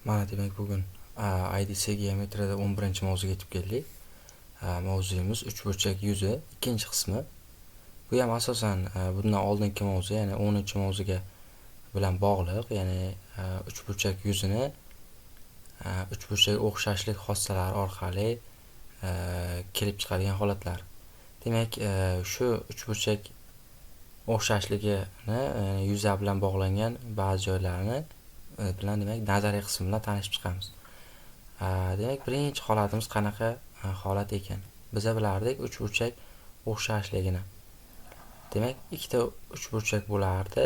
Mana demak bugun IDC geometriyada 11-mavzuga yetib keldik. Mavzuyimiz uchburchak yuzi ikkinchi qismi. Bu ham asosan bundan oldingi mavzu, ya'ni 10-mavzuga bilan bog'liq, ya'ni uchburchak yuzini uchburchak o'xshashlik xossalari orqali kelib chiqadigan holatlar. Demak, shu uchburchak o'xshashligini yuza bilan bog'langan ba'zi joylarini bilan demak nazariy qism bilan tanishib chiqamiz. Demak, birinchi holatimiz qanaqa holat ekan? Biza bilardik uchburchak o'xshashligini. Demak, ikkita uchburchak bo'lardi.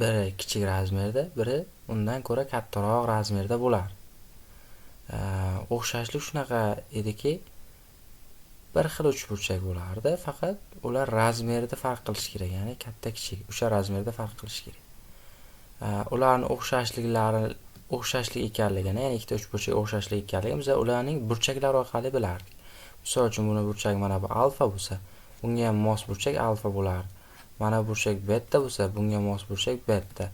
Biri kichik razmerda, biri undan ko'ra kattaroq razmerda bo'lar. O'xshashlik shunaqa ediki, bir xil uchburchak bo'lardi, faqat ular razmerida farq qilish kerak, ya'ni katta kichik o'sha razmerda farq qilish kerak. Ularning o'xshashlik ekanligini, ya'ni ikkita uchburchak o'xshashlik ekanligini biz ularning burchaklari orqali bilardik. Misol uchun, buni burchak mana bu alfa bo'lsa, bunga ham mos burchak alfa bo'lardi. Mana burchak beta bo'lsa, bunga mos burchak beta.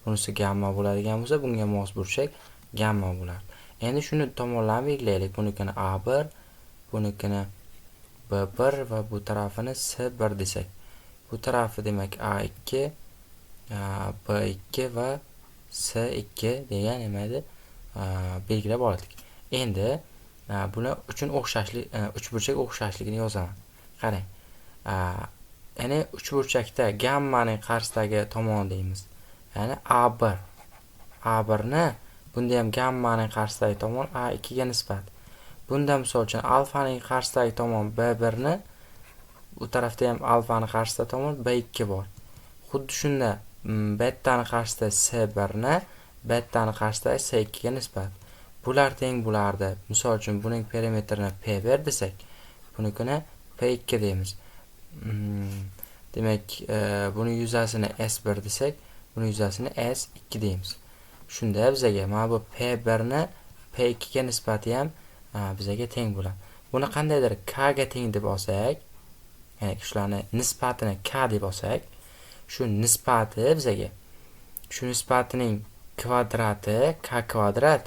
Bunisi gamma bo'ladigan bo'lsa, bunga mos burchak gamma bo'lardi. Endi shuni tomonlarni belgilaylik. Bunikini A1, bunikini B1 va bu tarafini C1 desak. Bu tarafi demak A2, B2 va C2 degan nima edi? Belgilab oldik. Endi buni uchun uchburchak o'xshashligini yozaman. Qarang. Ya'ni uchburchakda gammaning qarshisidagi tomon deymiz. Ya'ni A1. A1 ni bunda ham gammaning qarshidagi tomon A2 ga nisbat. Bunda misol uchun alfaning qarshidagi tomon B1 ni, bu tarafda ham alfaning qarshidagi tomon B2 bor. Xuddi shunda betaning qarshidagi C1 ni betaning qarshidagi C2 ga nisbat. Bular teng bo'lardi. Misol uchun buning perimetrini P1 desak, bunikini P2 deymiz. Demak, buni yuzasini S1 desak, buni yuzasini S2 deymiz. Shunda bizaga mana bu P1 ni P2 ga nisbati ham bizaga teng bo'ladi. Buni qandaydir K ga teng deb olsak, ya'ni shularning nisbatini K deb olsak, shu nisbati bizaga shu nisbatining kvadrati K kvadrat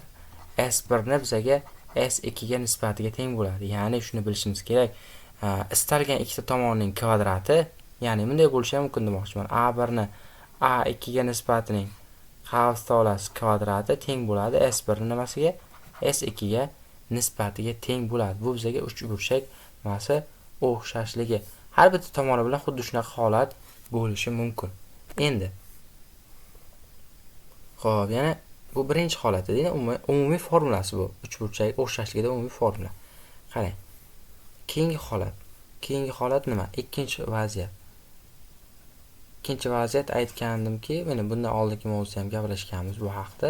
S1 ni bizaga S2 ga nisbatiga teng bo'ladi. Ya'ni shuni bilishimiz kerak. Istalgan ikkita tomonning kvadrati, ya'ni bunday bo'lishi ham mumkin demoqchiman. A1 ni A2 ga nisbatining qavs kvadrati teng bo'ladi S1 nimasiga? S2 ga nisbatiga teng bo'ladi. Bu bizaga uchburchak nimasi o'xshashligi. Har bitta tomoni bilan xuddi shunaqa holat bo'lishi mumkin. Endi xo'p, yana bu birinchi holat edi. Umumiy formulasi bu. Uchburchak o'xshashligida umumiy formula. Qarang. Keyingi holat nima? Ikkinchi vaziyat. Ikkinchi vaziyat aytgandimki, mana bundan oldingi mavzuda ham gaplashganmiz bu haqda.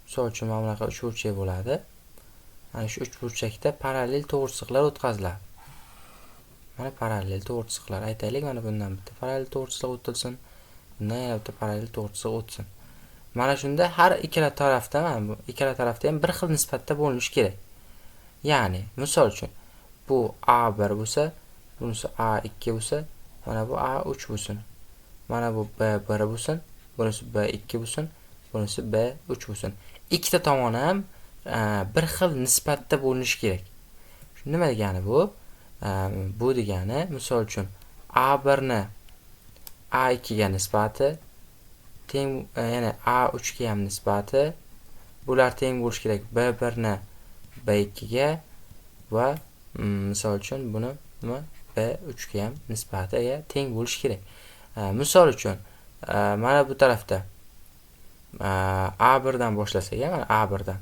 Misol uchun mana bunaqa uchburchak bo'ladi. Mana shu uchburchakda parallel to'g'richiqlar o'tkaziladi. Mana parallel to'g'richiqlar aytaylik, mana bundan bitta parallel to'g'richiq o'tilsin, bundan yana bitta parallel to'g'richiq o'tsin. Mana shunda har ikkala tarafda ham bir xil nisbatda bo'linishi kerak. Ya'ni, misol uchun, bu A1 bo'lsa, bunisi A2 bo'lsa, mana bu A3 bo'lsin. Mana bu B1 bo'lsin, bunisi B2 bo'lsin, bunisi B3 bo'lsin. Ikkita tomon ham bir xil nisbatda bo'linishi kerak. Nima degani bu? Bu degani, misol uchun, A1 ni A2 ga nisbati teng, ya'ni A3 ga ham nisbati, bular teng bo'lishi kerak. B1 ni B2 ga va misol uchun buni nima? B3 ga ham nisbatiga teng bo'lishi kerak. Misol uchun, mana bu tarafda A1 dan boshlasak, mana A1 dan.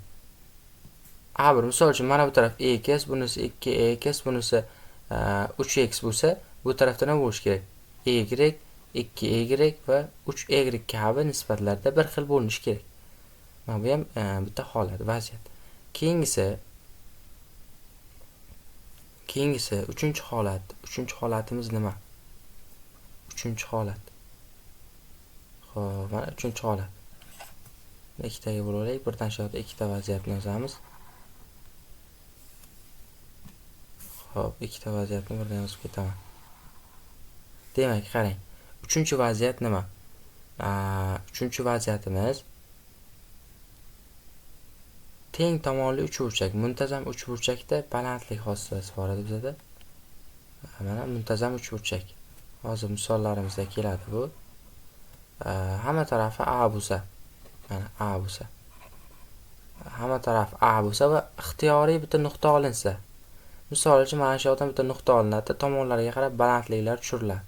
A1 misol uchun mana bu taraf x, bunisi 2x, bunisi 3x bo'lsa, bu tarafda nima bo'lishi kerak? Y, 2y va 3y kabi nisbatlarda bir xil bo'linishi kerak. Mana bu ham bitta holat, vaziyat. Keyingisi uchinchi holat. Uchinchi holatimiz nima? Uchinchi holat. Xo'p, mana uchinchi holat. Ikkitaga bo'laylik, birdan shu yerda ikkita vaziyatni yozamiz. Xo'p, ikkita vaziyatni birdan yozib ketaman. Demak, qarang. Uchinchi vaziyat nima? Uchinchi vaziyatimiz teng tomonli uchburchak, muntazam uchburchakda balandlik xossasi bor edi bizda. Mana muntazam uchburchak. Hozir misollarimizda keladi bu. Hamma tarafi A bo'lsa, mana A bo'lsa. Hamma taraf A bo'lsa va ixtiyoriy bitta nuqta olinsa. Misol uchun mana shu yerdan bitta nuqta olinadi, tomonlarga qarab balandliklar tushiriladi.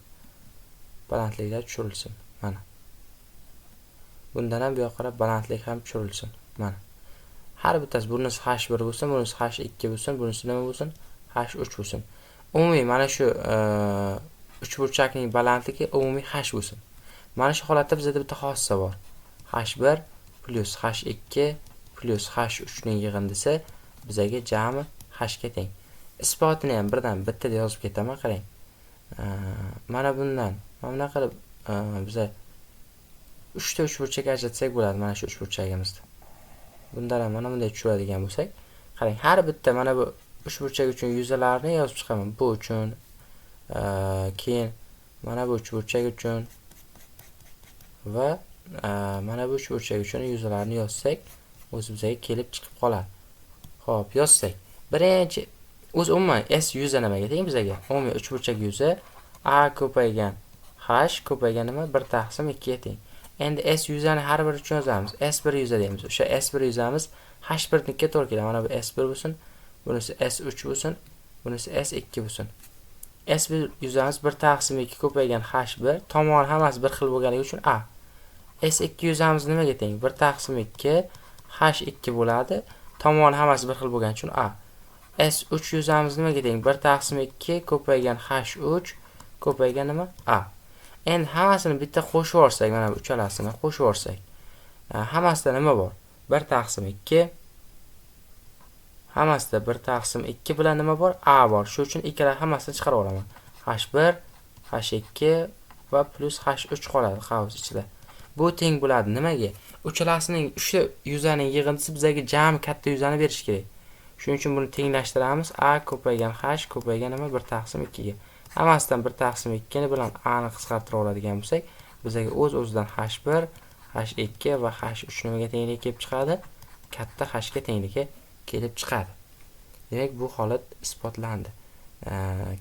Balandliklar tushirilsin. Mana. Bundan ham bu yoqqa qarab balandlik ham tushirilsin. Mana. Har bittasi bunisi H1 bo'lsin, bunisi H2 bo'lsin, bunisi nima bo'lsin? H3 bo'lsin. Umumiy mana shu uchburchakning balandligi umumiy H bo'lsin. Mana shu holatda bizda bitta xossa bor. H1 plus H2 plus H3 ning yig'indisi bizaga jami H ga teng. Isbotini ham birdan bitta deb yozib ketaman, qarang. Mana bundan mana qilib biza 3 ta uchburchak ajratsak bo'ladi mana shu uchburchagimizda. Bundan ham mana bunday tushiradigan bo'lsak, qarang, har bitta mana bu uchburchak uchun yuzalarni yozib chiqaman. Bu uchun keyin mana bu uchburchak uchun va mana bu uchburchak uchun yuzalarni yozsak, o'zi bizga kelib chiqib qoladi. Xo'p, yozsak. Birinchi o'zi umuman S yuzi nimaga teng bizga? Umumiy uchburchak yuzi A ko'paygan H ko'paygan nima 1/2 ga teng. Endi S yuzani har bir uchun yozamiz. S1 yuza deymiz. O'sha S1 yuzamiz H1 nikka to'g'ri keladi. Mana bu S1 bo'lsin, bunisi S3 bo'lsin, bunisi S2 bo'lsin. S1 yuzamiz 1/2 ko'paygan H1, tomon hammasi bir xil bo'lganligi uchun A. S2 yuzamiz nimaga teng? 1/2 H2 bo'ladi. Tomon hammasi bir xil bo'lgani uchun A. S3 yuzamiz nimaga teng? 1/2 ko'paygan H3 ko'paygan nima? A. Endi hammasini bitta qo'shib yuborsak, mana bu uchalasini qo'shib yuborsak, hammasida nima bor? 1/2. Hammasida 1/2 bilan nima bor? A bor. Shuning uchun ikkala hammasini chiqarib olaman. H1, H2 va plus H3 qoladi qavs ichida. Bu teng bo'ladi nimaga? Uchalasining o'sha yuzaning yig'indisi bizga jami katta yuzani berish kerak. Shuning uchun buni tenglashtiramiz. A ko'paygan H ko'paygan nima 1/2 ga. Hammasidan 1/2 ni bilan A ni qisqartirib oladigan bo'lsak, bizga o'z-o'zidan H1, H2 va H3 nimaga tenglik kelib chiqadi? Katta H ga tengligi kelib chiqadi. Demak, bu holat isbotlandi.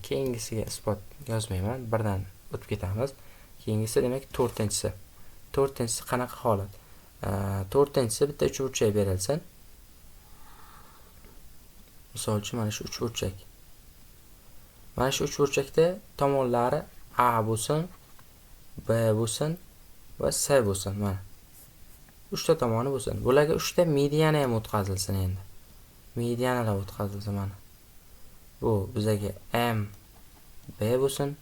Keyingisiga isbot yozmayman, birdan o'tib ketamiz. Keyingisi demak 4-inchisi. 4-inchisi qanaqa holat? 4-inchisi bitta uchburchak berilsin. Misol uchun mana shu uchburchak. Mana shu uchburchakda tomonlari A bo'lsin, B bo'lsin va C bo'lsin. Mana 3 ta tomoni bo'lsin. Bularga 3 ta mediana ham o'tkazilsin endi. Medianalar o'tkazilsin mana. Bu bizaga M B bo'lsin.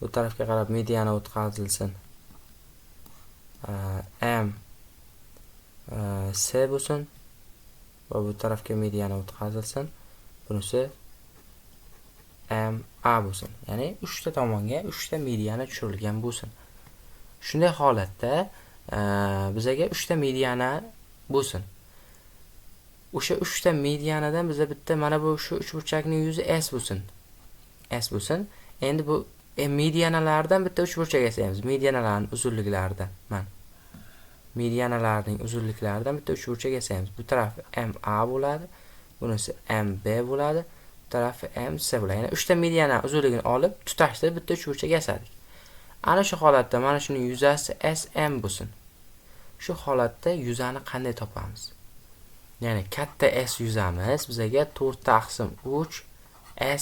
Bu tarafga qarab mediana o'tkazilsin. M C bo'lsin va bu tarafga mediana o'tkazilsin. Bunisi M A bo'lsin. Ya'ni 3 ta tomonga 3 ta mediana tushirilgan bo'lsin. Shunday holatda bizaga 3 ta mediana bo'lsin. O'sha 3 ta medianadan biza bitta mana bu shu uchburchakning yuzi S bo'lsin. S bo'lsin. Endi bu medianalardan bitta uchburchak yasaymiz. Medianalarning uzunliklaridan. Mana. Medianalarning uzunliklaridan bitta uchburchak yasaymiz. Bu tarafi M A bo'ladi. Bunisi M B bo'ladi. Bu tarafi M C bo'ladi. Ya'ni 3 ta mediana uzunligini olib, tutashtirib bitta uchburchak yasadik. Ana shu holatda mana shuning yuzasi SM bo'lsin. Shu holatda yuzani qanday topamiz? Ya'ni katta S yuzamiz bizaga 4/3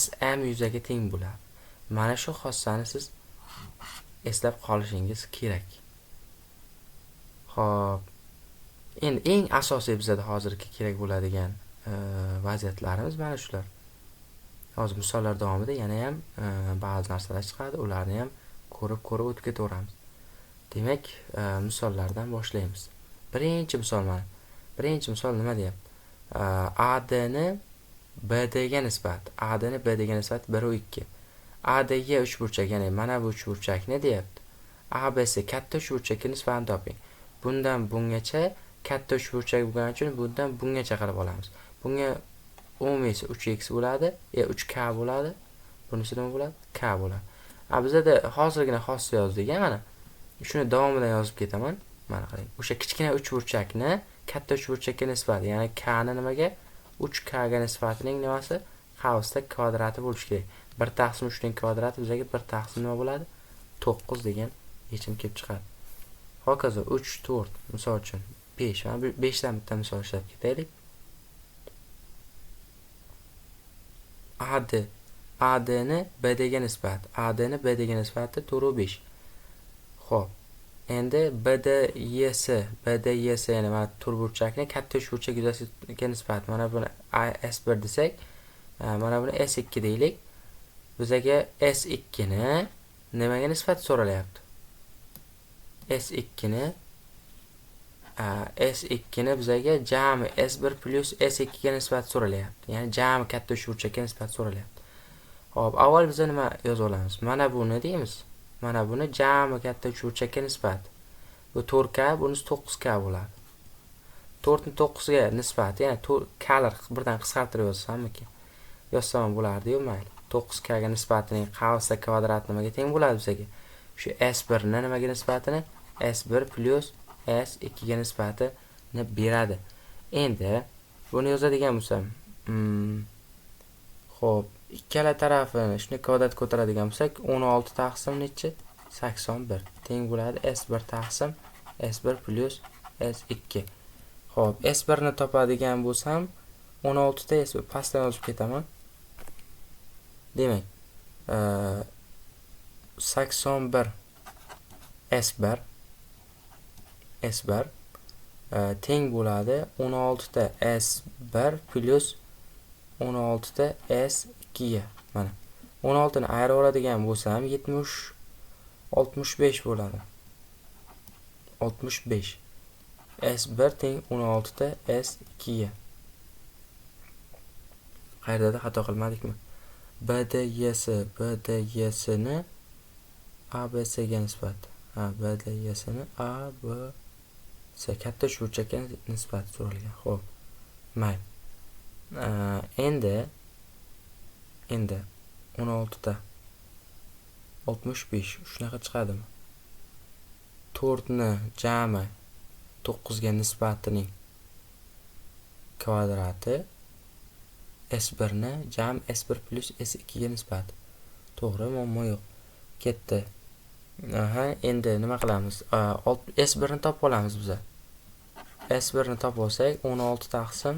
SM yuzaga teng bo'ladi. Mana shu xossani siz eslab qolishingiz kerak. Xo'p. Endi eng asosiy bizda hozirgi kerak bo'ladigan vaziyatlarimiz mana shular. Hozir misollar davomida yana ham ba'zi narsalar chiqadi, ularni ham ko'rib o'tib ketaveramiz. Demak, misollardan boshlaymiz. Birinchi misol mana. Birinchi misol nima deyapti? AD ni BD ga nisbat. AD ni BD ga nisbat 1/2. AD ga uchburchak, ya'ni mana bu uchburchakni deyapti. ABC katta uchburchakka nisbatan toping. Bundan bungacha katta uchburchak bo'lgani uchun bundan bungacha qarab olamiz. Bunga umumiysi 3x bo'ladi, 3k bo'ladi. Bunisi nima bo'ladi? K bo'ladi. Bizda hozirgina xossa yozdik, mana. Shuni davomidan yozib ketaman. Mana qarang. O'sha kichkina uchburchakni katta uchburchakka nisbati, ya'ni k ni nimaga? 3k ga nisbatining nimasi? Q usta kvadrati bo'lishi kerak. 1 taqsim 3 ning kvadrati bizga 1 taqsim nima bo'ladi? 9 degan yechim kelib chiqadi. Hokazo 3, 4, misol uchun 5. Mana 5 dan bitta misol ishlab ketaylik. AD ni BD ga nisbat. AD ni BD ga nisbati 4/5. Xo'p. Endi BDYS ya'ni mana to'rtburchakni katta uchburchak yuzasiga nisbat. Mana buni S1 desak, mana buni S2 deylik. Bizaga S2 ni nimaga nisbat so'ralyapti? S2 ni bizaga jami S1 plus S2 ga nisbat so'ralyapti. Ya'ni jami katta uchburchakka nisbat so'ralyapti. Xo'p, avval biz nima yoza olamiz? Mana buni deymiz. Mana buni jami katta uchburchakka nisbat. Bu 4k, bunisi 9k bo'ladi. 4 ni 9 ga nisbati, ya'ni klar birdan qisqartirib yozsammi-ki? Yozsam bo'lardi-yu, mayli. 9k ga nisbatining q usta kvadrat nimaga teng bo'ladi bizga? Shu S1 ni nimaga nisbatini? S1 plus S2 ga nisbatini beradi. Endi buni yozadigan bo'lsam, xo'p, ikkala tarafini shuni kvadrat ko'taradigan bo'lsak, 16 taqsim nechi? 81 teng bo'ladi S1 taqsim S1 plus S2. Xo'p, S1 ni topadigan bo'lsam, 16 ta S1 pastdan yozib ketaman. Demak, 81 S1 teng bo'ladi 16 ta S1 plus 16 ta S2 ga. Mana 16 ni ayirib oladigan bo'lsam 65 bo'ladi. 65 S1 teng 16 ta S2 ga. Qayerda xato qilmadikmi? BDYS ni ABC ga nisbat. BDYS ni ABC katta uchburchakka nisbat so'ralgan. Xo'p. Mayli. Endi 16 ta 65 shunaqa chiqadimi? 4 ni jami 9 ga nisbatining kvadrati S1 ni jami S1 plus S2 ga nisbat. To'g'ri, muammo yo'q. Ketdi. Endi nima qilamiz? S1 ni topib olamiz biz. S1 ni topib olsak 16 taqsim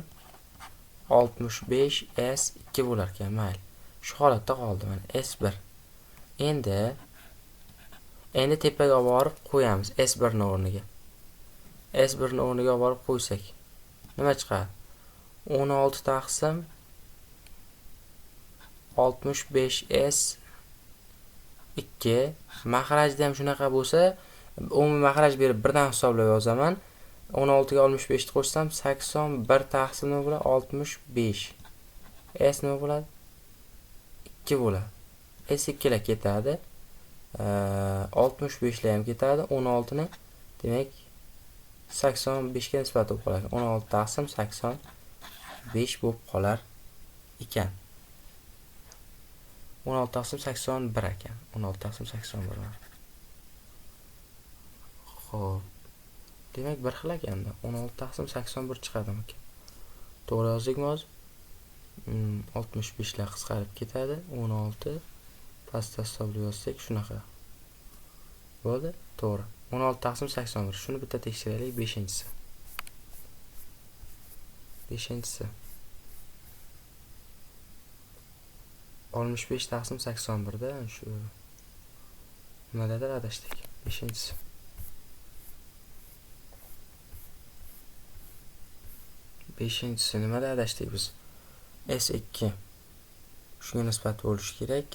65 S2 bo'lar ekan, mayli. Shu holatda qoldi mana S1. Endi tepaga olib borib qo'yamiz S1 ni o'rniga. S1 ni o'rniga olib borib qo'ysak nima chiqadi? 16 taqsim 65 S2 mahrajda ham shunaqa bo'lsa, umumiy mahraj berib birdan hisoblab yozaman. 16 ga 65 ni qo'shsam 81 taqsim nima bo'ladi? 65. S nima bo'ladi? 2 bo'ladi. S2 lar ketadi. 65 lar ham ketadi. 16 ni demak 85 ga nisbat bo'lib qoladi. 16 taqsim 85 bo'lib qolar ekan. 16 taqsim 81 ekan. 16 taqsim 81. Xo'p. Demak bir xil ekanda. 16 taqsim 81 chiqadimi ekan? To'g'ri yozdikmi hozir? 65 lar qisqarib ketadi. 16 pastda hisoblab yozsak shunaqa. Bo'ldi? To'g'ri. 16 taqsim 81. Shuni bitta tekshiraylik 5-inchisi. 5-inchisi. 65 taqsim 81 da shu nimadadir adashdik. 5-inchisi. Beshinchisi nimada adashdik biz? S2 shunga nisbat bo'lishi kerak.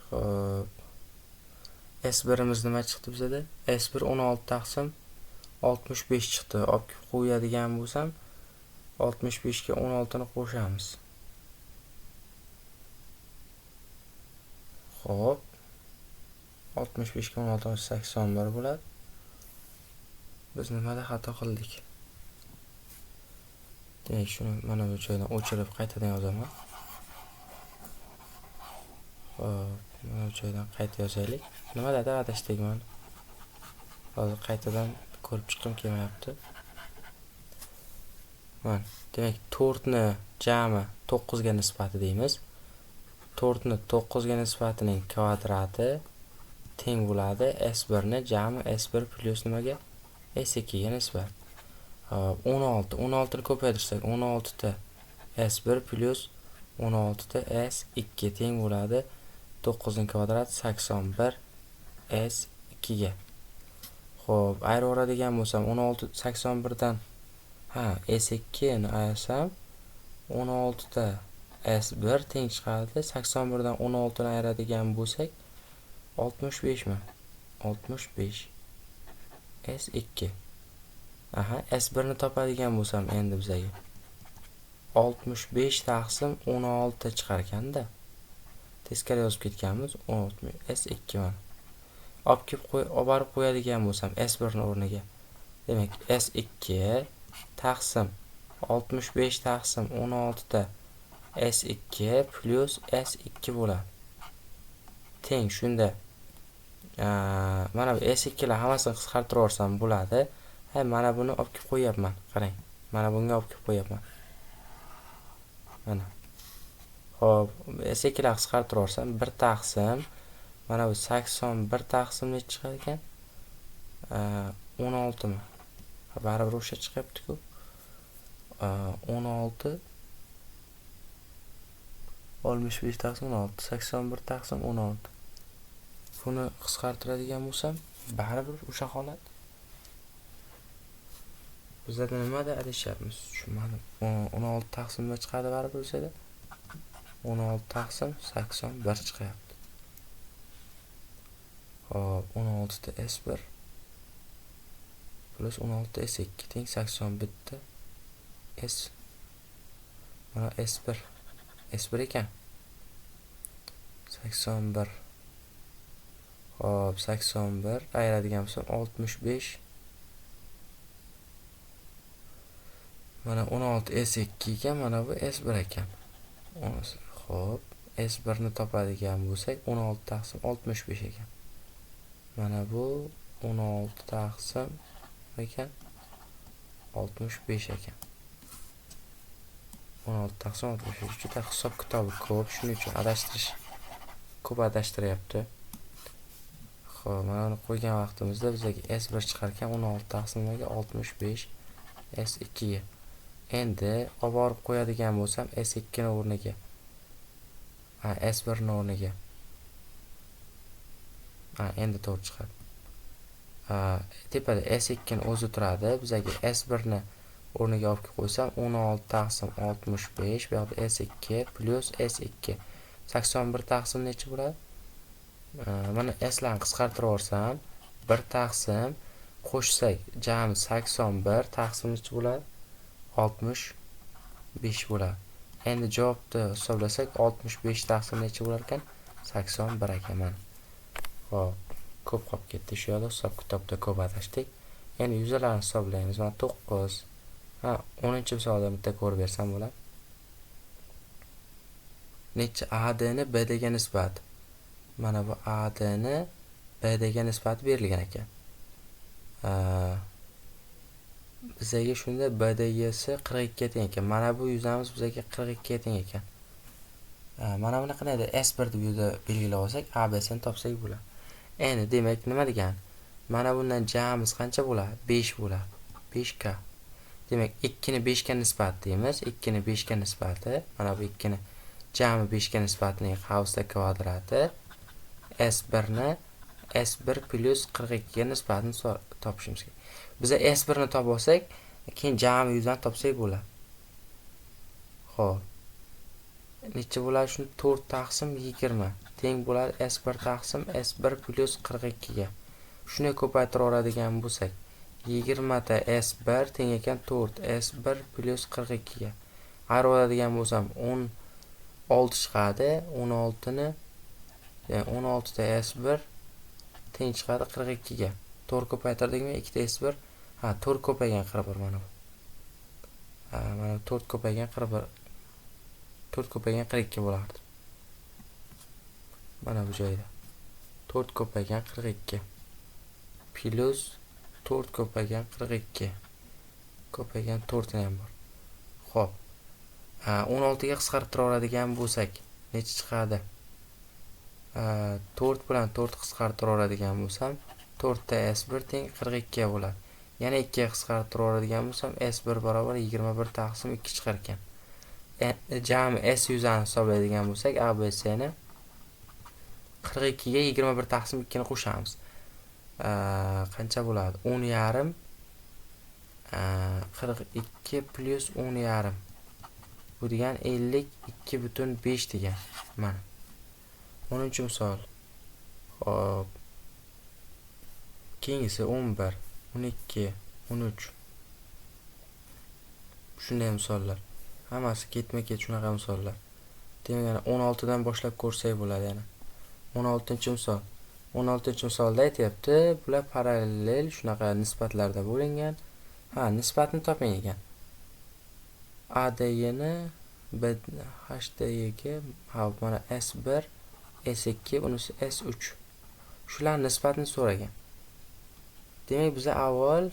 Xo'p. S1imiz nima chiqdi bizda? S1 16 taqsim 65 chiqdi. Olib qo'yadigan bo'lsam 65 ga 16 ni qo'shamiz. Xo'p. 65 ga 16 81 bo'ladi. Biz nimada xato qildik? Demak, shuni mana bu joydan o'chirib qaytadan yozaman. Xo'p, mana bu joydan qayta yozaylik. Nimadadir adashdik mana. Hozir qaytadan ko'rib chiqqim kelmayapti. Mana, demak 4 ni jami 9 ga nisbati deymiz. 4 ni 9 ga nisbatining kvadrati teng bo'ladi S1 ni jami S1 plus nimaga? S2 ga nisbat. 16 ni ko'paytirsak 16 ta S1 plus 16 ta S2 teng bo'ladi 9 ning kvadrati 81 S2 ga. Xo'p, ayiraveradigan bo'lsam 16 81 dan S2 ni ayasam 16 ta S1 teng chiqadi. 81 dan 16 ni ayiradigan bo'lsak 65 mi? 65 S2. S1 ni topadigan bo'lsam endi bizga 65 taqsim 16 chiqar ekanda. Teskari yozib ketganmiz. 16 S2 mana. Olib borib qo'yadigan bo'lsam S1 ni o'rniga. Demak, S2 taqsim 65 taqsim 16 ta S2 plus S2 bo'ladi. Teng shunda mana bu S2 lar hammasini qisqartirib yuborsam bo'ladi. Mana buni olib kelib qo'yapman. Qarang. Mana bunga olib kelib qo'yapman. Mana. Xo'p, S2 lar qisqartirib yuborsam 1 taqsim mana bu 81 taqsim nech chiqar ekan? 16 mi? Baribir o'sha chiqyapti-ku. 16 65 taqsim 16 81 taqsim 16. Buni qisqartiradigan bo'lsam baribir o'sha holat. Bizda nimada adashyapmiz? Tushunmadim. 16 taqsimda chiqadi baribir o'sada. 16 taqsim 81 chiqyapti. Hop, 16 ta S1 plus 16 ta S2 teng 81 ta S. Mana S1. S1 ekan. 81. Hop, 81 ayiradigan bo'lsam 65. Mana 16 S2 ekan, mana bu S1 ekan. Hop, S1 ni topadigan bo'lsak 16 taqsim 65 ekan. Mana bu 16 taqsim ekan 65 ekan. 16 taqsim 65. Juda hisob kitobi ko'p, shuning uchun ko'p adashtiryapti. Xo'p, mana uni qo'ygan vaqtimizda bizga S1 chiqar ekan 16 taqsimga 65 S2 ga. Endi olib borib qo'yadigan bo'lsam S2 ni o'rniga. S1 ni o'rniga. Endi to'g'ri chiqadi. Tepada S2 ni o'zi turadi. Bizga S1 ni o'rniga olib qo'ysam 16 taqsim 65 bu yoqda S2 plus S2. 81 taqsim necha bo'ladi? Mana S larni qisqartirib yuborsam 1 taqsim qo'shsak jami 81 taqsim necha bo'ladi? 65 bo'ladi. Endi javobni hisoblasak 65 taqsim necha bo'lar ekan? 81 ekan mana. Hop, ko'p qolib ketdi. Shu yerda hisob kitobda ko'p adashdik. Endi yuzalarni hisoblaymiz. Mana 9. 10-misolda bitta ko'rib bersam bo'ladi. Necha AD ni BD ga nisbati. Mana bu AD ni BD ga nisbati berilgan ekan. Bizga shunda BD'si 42 teng ekan. Mana bu yuzamiz bizga 42 teng ekan. Mana bunaqa edi. S1 deb yuza belgilab olsak, ABC ni topsak bo'ladi. Endi demak nima degan? Mana bundan jamimiz qancha bo'ladi? 5 bo'ladi. 5k. Demak 2 ni 5 ga nisbat deymiz. 2 ni 5 ga nisbati. Mana bu 2 ni jami 5 ga nisbatining qavsda kvadrati S1 ni S1 plus 42 ga nisbatini topishimiz kerak. Biz S1 ni topib olsak, keyin jami yuzdan topsak bo'ladi. Xo'p. Necha bo'ladi? Shuni 4 taqsim 20 teng bo'ladi S1 taqsim S1 plus 42 ga. Shuni ko'paytirib oladigan bo'lsak, 20 ta S1 teng ekan 4 S1 plus 42 ga. Ayirib oladigan bo'lsam 16 chiqadi. 16 ni 16 ta S1 teng chiqadi 42 ga. 4 ko'paytirdikmi? 2 ta S1. 4 ko'paygan 41 mana bu. Mana 4 ko'paygan 41. 4 ko'paygan 42 bo'lardi. Mana bu joyda. 4 ko'paygan 42 plus 4 ko'paygan 42. Ko'paygan 4 ham bor. Xo'p. 16 ga qisqartirib oladigan bo'lsak, necha chiqadi? 4 bilan 4 qisqartirib oladigan bo'lsam, 4 ta S1 teng 42 ga bo'ladi. Yana 2 ga qisqartirib oladigan bo'lsam, S1 barobar 21 taqsim 2 chiqar ekan. Jami S yuzani hisoblaydigan bo'lsak, ABCni 42 ga 21 taqsim 2 ni qo'shamiz. Qancha bo'ladi? 10,5 42 plus 10,5. Bu degan 52,5 degan. Mana. 10-misol. Hop. Keyingisi 11, 12, 13. Shunday misollar. Hammasi ketma-ket shunaqa misollar. Demak, yana 16 dan boshlab ko'rsak bo'ladi yana. 16-misol. 16-misolda aytyapti, bular parallel shunaqa nisbatlarda bo'lingan. Nisbatni toping ekan. ADYni HDYga, mana S1, S2, bunisi S3. Shular nisbatini so'ragan. Demak, biz avval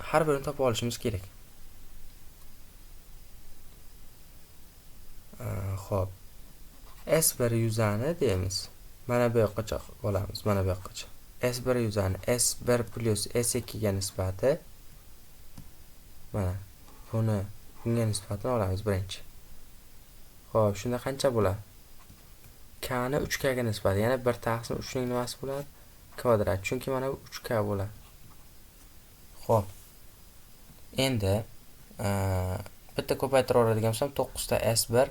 har birini topib olishimiz kerak. Xo'p. S1 yuzani deymiz. Mana bu yoqqacha olamiz, mana bu yoqqacha. S1 yuzani S1 plus S2 ga nisbati. Mana bunga nisbatan olamiz birinchi. Xo'p, shunda qancha bo'ladi? K ni 3K ga nisbati, ya'ni 1 taqsim 3 ning nimasi bo'ladi? Kvadrat. Chunki mana bu 3K bo'ladi. Xo'p. Endi bitta ko'paytirib oladigan bo'lsam, 9 ta S1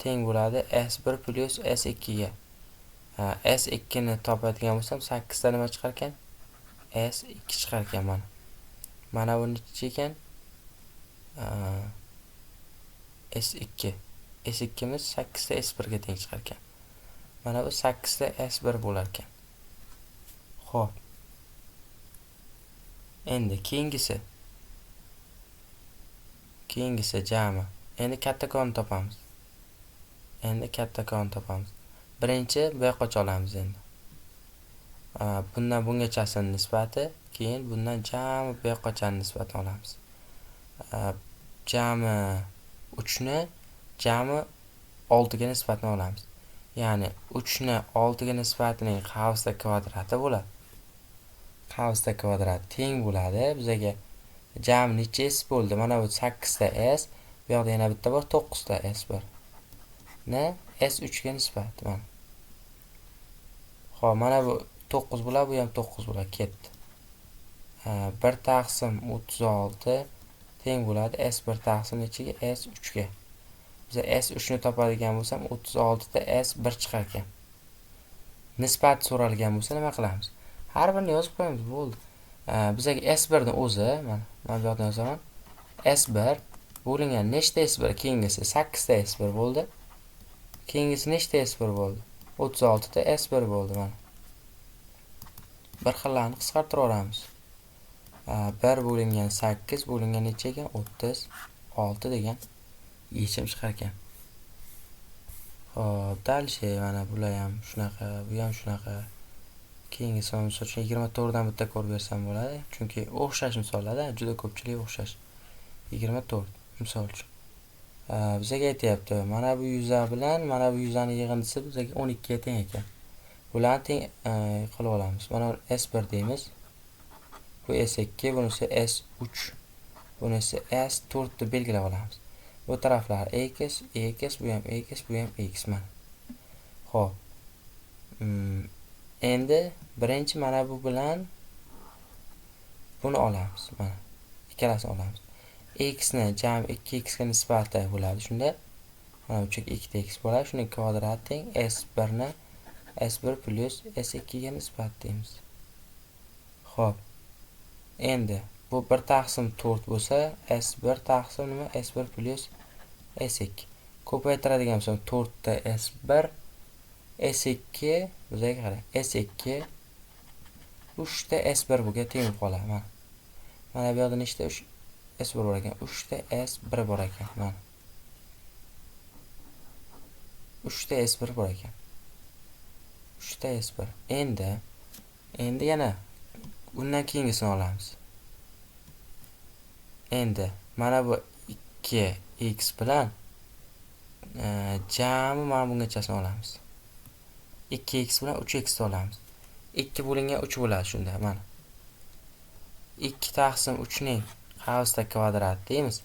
teng bo'ladi S1 plus S2 ga. S2 ni topadigan bo'lsam, 8 ta nima chiqar ekan? S2 chiqar ekan mana. Mana bu necha ekan? S2. S2 miz 8 ta S1 ga teng chiqar ekan. Mana bu 8 ta S1 bo'lar ekan. Xo'p. Endi keyingisi jami. Endi kattakonni topamiz. Birinchi bu yoqqacha olamiz endi. Bundan bungachasining nisbati, keyin bundan jami bu yoqqachaning nisbatini olamiz. Jami 3 ni jami 6 ga nisbatini olamiz. Ya'ni 3 ni 6 ga nisbatining qavsda kvadrati bo'ladi. Qavsda kvadrat teng bo'ladi. Bizga jami necha S bo'ldi? Mana bu 8 ta S, bu yoqda yana bitta bor, 9 ta S bor. S3 ga nisbat mana. Xo'p, mana bu 9 bo'ladi, bu ham 9 bo'ladi, ketdi. 1 taqsim 36 teng bo'ladi S1 taqsim nechaga? S3 ga. Biz S3 ni topadigan bo'lsam, 36 ta S1 chiqar ekan. Nisbat so'ralgan bo'lsa nima qilamiz? Har birini yozib qo'yamiz, bo'ldi. Bizga S1 ni o'zi, mana bu yerda yozaman. S1 bo'lingan nechta S1? Keyingisi 8 ta S1 bo'ldi. Keyingisi nechta S1 bo'ldi? 36 ta S1 bo'ldi mana. Bir xillarni qisqartirib olamiz. 1 bo'lingan 8 bo'lingan necha ekan? 36 degan yechim chiqar ekan. Xo'p, dalshe mana bular ham shunaqa, bu ham shunaqa. Keyingisi misol uchun 24 dan bitta ko'rib bersam bo'ladi, chunki o'xshash misollarda juda ko'pchilik o'xshash. 24 misol uchun. Bizga aytayapti, mana bu yuza bilan mana bu yuzani yig'indisi bizga 12 ga teng ekan. Bularni teng qilib olamiz. Mana S1 deymiz. Bu S2, bunisi S3, bunisi S4 deb belgilab olamiz. Bu taraflar x, bu ham x, bu ham x mana. Xo'p. Endi birinchi mana bu bilan buni olamiz, mana. Ikkalasini olamiz. X ni jami 2x ga nisbati bo'ladi. Shunda mana bu 2x bo'ladi. Shuning kvadrati teng S1 ni S1 plus S2 ga nisbat deymiz. Xo'p. Endi bu 1 taqsim 4 bo'lsa, S1 taqsim nima? S1 plus S2. Ko'paytiradigan bo'lsam 4 ta S1 S2 bizga qarang. S2 3 ta S1 bo'lga teng qoladi. Mana bu yerda nechta S1 bor ekan? 3 ta S1 bor ekan. Mana. 3 ta S1 bor ekan. 3 ta S1. Endi yana bundan keyingisini olamiz. Endi mana bu 2x bilan jami mana bungachasini olamiz. 2x bilan 3x ni olamiz. 2 bo'lingan 3 bo'ladi shunda mana. 2 taqsim 3 ning qavsda kvadrat deymiz.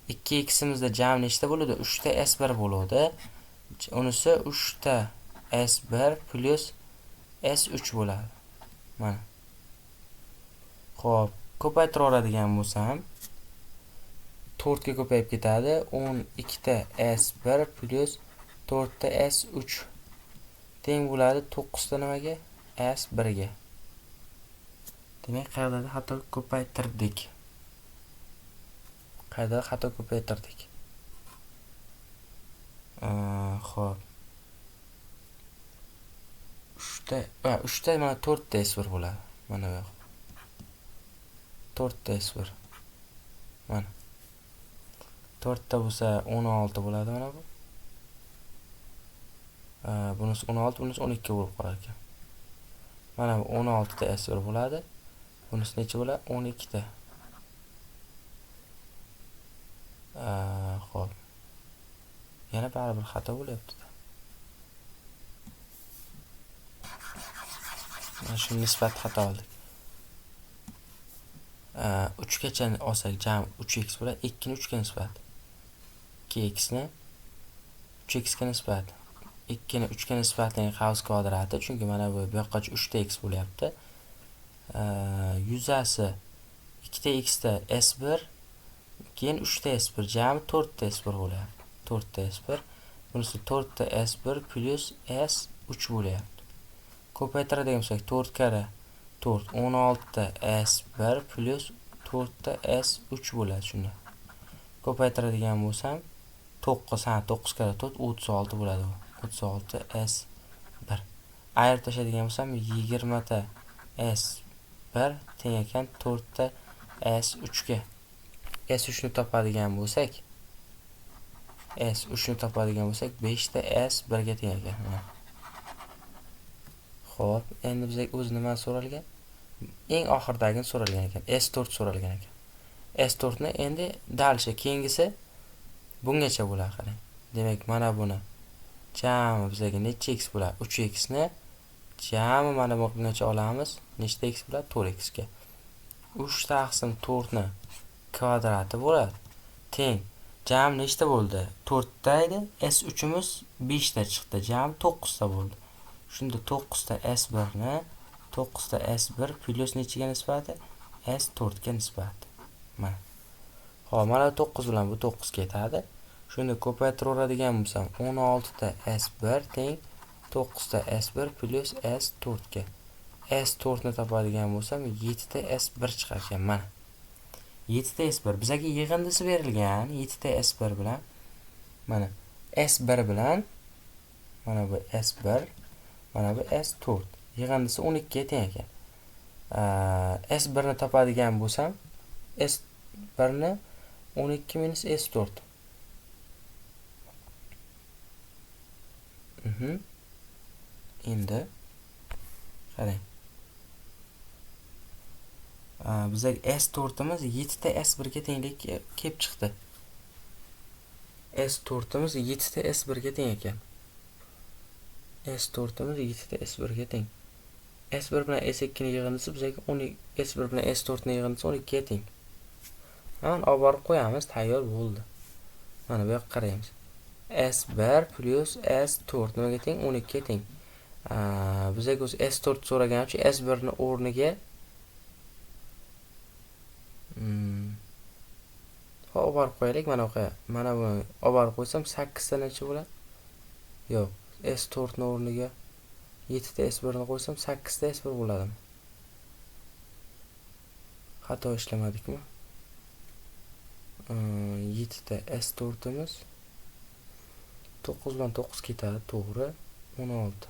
2x'imizda jami nechta bo'ladi? 3 ta s1 bo'ladi. Unisi 3 ta s1 plus s3 bo'ladi. Mana. Xo'p, ko'paytira oladigan bo'lsam 4 ga ko'payib ketadi. 12 ta s1 plus 4 ta s3 teng bo'ladi 9 ta nimaga? s1 ga. Demak, qayerdadir xato ko'paytirdik. Xo'p. 3 ta mana 4 ta s1 bo'ladi. Mana bu yoq. 4 ta s1. Mana. 4 ta bo'lsa 16 bo'ladi mana bu. Bunisi 16, bunisi 12 bo'lib qolar ekan. Mana bu 16 ta s1 bo'ladi. Bunisi necha bo'ladi? 12 ta. Xo'p. Yana baribir xato bo'lyapti. Mana shu nisbat xato oldik. 3 gacha olsak jami 3x bo'ladi. 2 ni 3 ga nisbat. 2x ni 3x ga nisbat. 2 ni 3 ga nisbatlangan qavs kvadrati, chunki mana bu yoqqacha 3 ta x bo'lyapti. Yuzasi 2 ta x da s1, keyin 3 ta s1, jami 4 ta s1 bo'lyapti. 4 ta s1, bunisi 4 ta s1 plus s3 bo'lyapti. Ko'paytiradigan bo'lsak 4 kara 4, 16 ta s1 plus 4 ta s3 bo'ladi shunda. Ko'paytiradigan bo'lsam 9 kara 4 36 bo'ladi bu. 36 s1. Ayirib tashlaydigan bo'lsam 20 ta s1 teng ekan 4 ta s3 ga. S3 ni topadigan bo'lsak 5 ta s1 ga teng ekan. Xo'p, endi bizga o'zi nima so'ralgan? Eng oxirdagini so'ralgan ekan. S4 so'ralgan ekan. S4 ni endi dalshi keyingisi bungacha bo'ladi qarang. Demak, mana buni jami bizga necha x bo'ladi? 3x ni jami mana bungacha olamiz. Nechta x bo'ladi? 4x ga. 3 taqsim 4 ni kvadrati bo'ladi. Teng. Jami nechta bo'ldi? 4 ta edi. S3imiz 5 ta chiqdi. Jami 9 ta bo'ldi. Shunda 9 ta s1 ni 9 ta s1 plus nechiga nisbati? s4 ga nisbati. Mana. Xo'p, mana 9 bilan bu 9 ketadi. Shunda ko'paytiradigan bo'lsam 16 ta s1 teng 9 ta s1 plus s4 ga. S4 ni topadigan bo'lsam 7 ta s1 chiqar ekan. Mana. 7 ta s1 bizga yig'indisi berilgan. 7 ta s1 bilan mana s1 bilan mana bu s1, mana bu s4. Yig'indisi 12 ga teng ekan. S1 ni topadigan bo'lsam S1 ni 12 minus S4. Endi qarang. Bizga S4imiz 7 ta S1 ga tenglik kelib chiqdi. S4imiz 7 ta S1 ga teng ekan. S4imiz 7 ta S1 ga teng. S1 bilan S2 ni yig'indisi bizga 12, S1 bilan S4 ni yig'indisi 12 ga teng. Mana olib borib qo'yamiz, tayyor bo'ldi. Mana bu yoqqa qaraymiz. S1 plus S4 nimaga teng? 12 ga teng. Bizga o'zi S4 so'ragan uchun S1 ni o'rniga olib borib qo'yaylik. Mana bu mana buni olib borib qo'ysam 8 ta necha bo'ladi? Yo'q, S4 ni o'rniga 7 ta S1 ni qo'ysam 8 ta S1 bo'ladimi? Xato ishlamadikmi? 7 ta S4imiz 9 bilan 9 ketadi, to'g'ri. 16.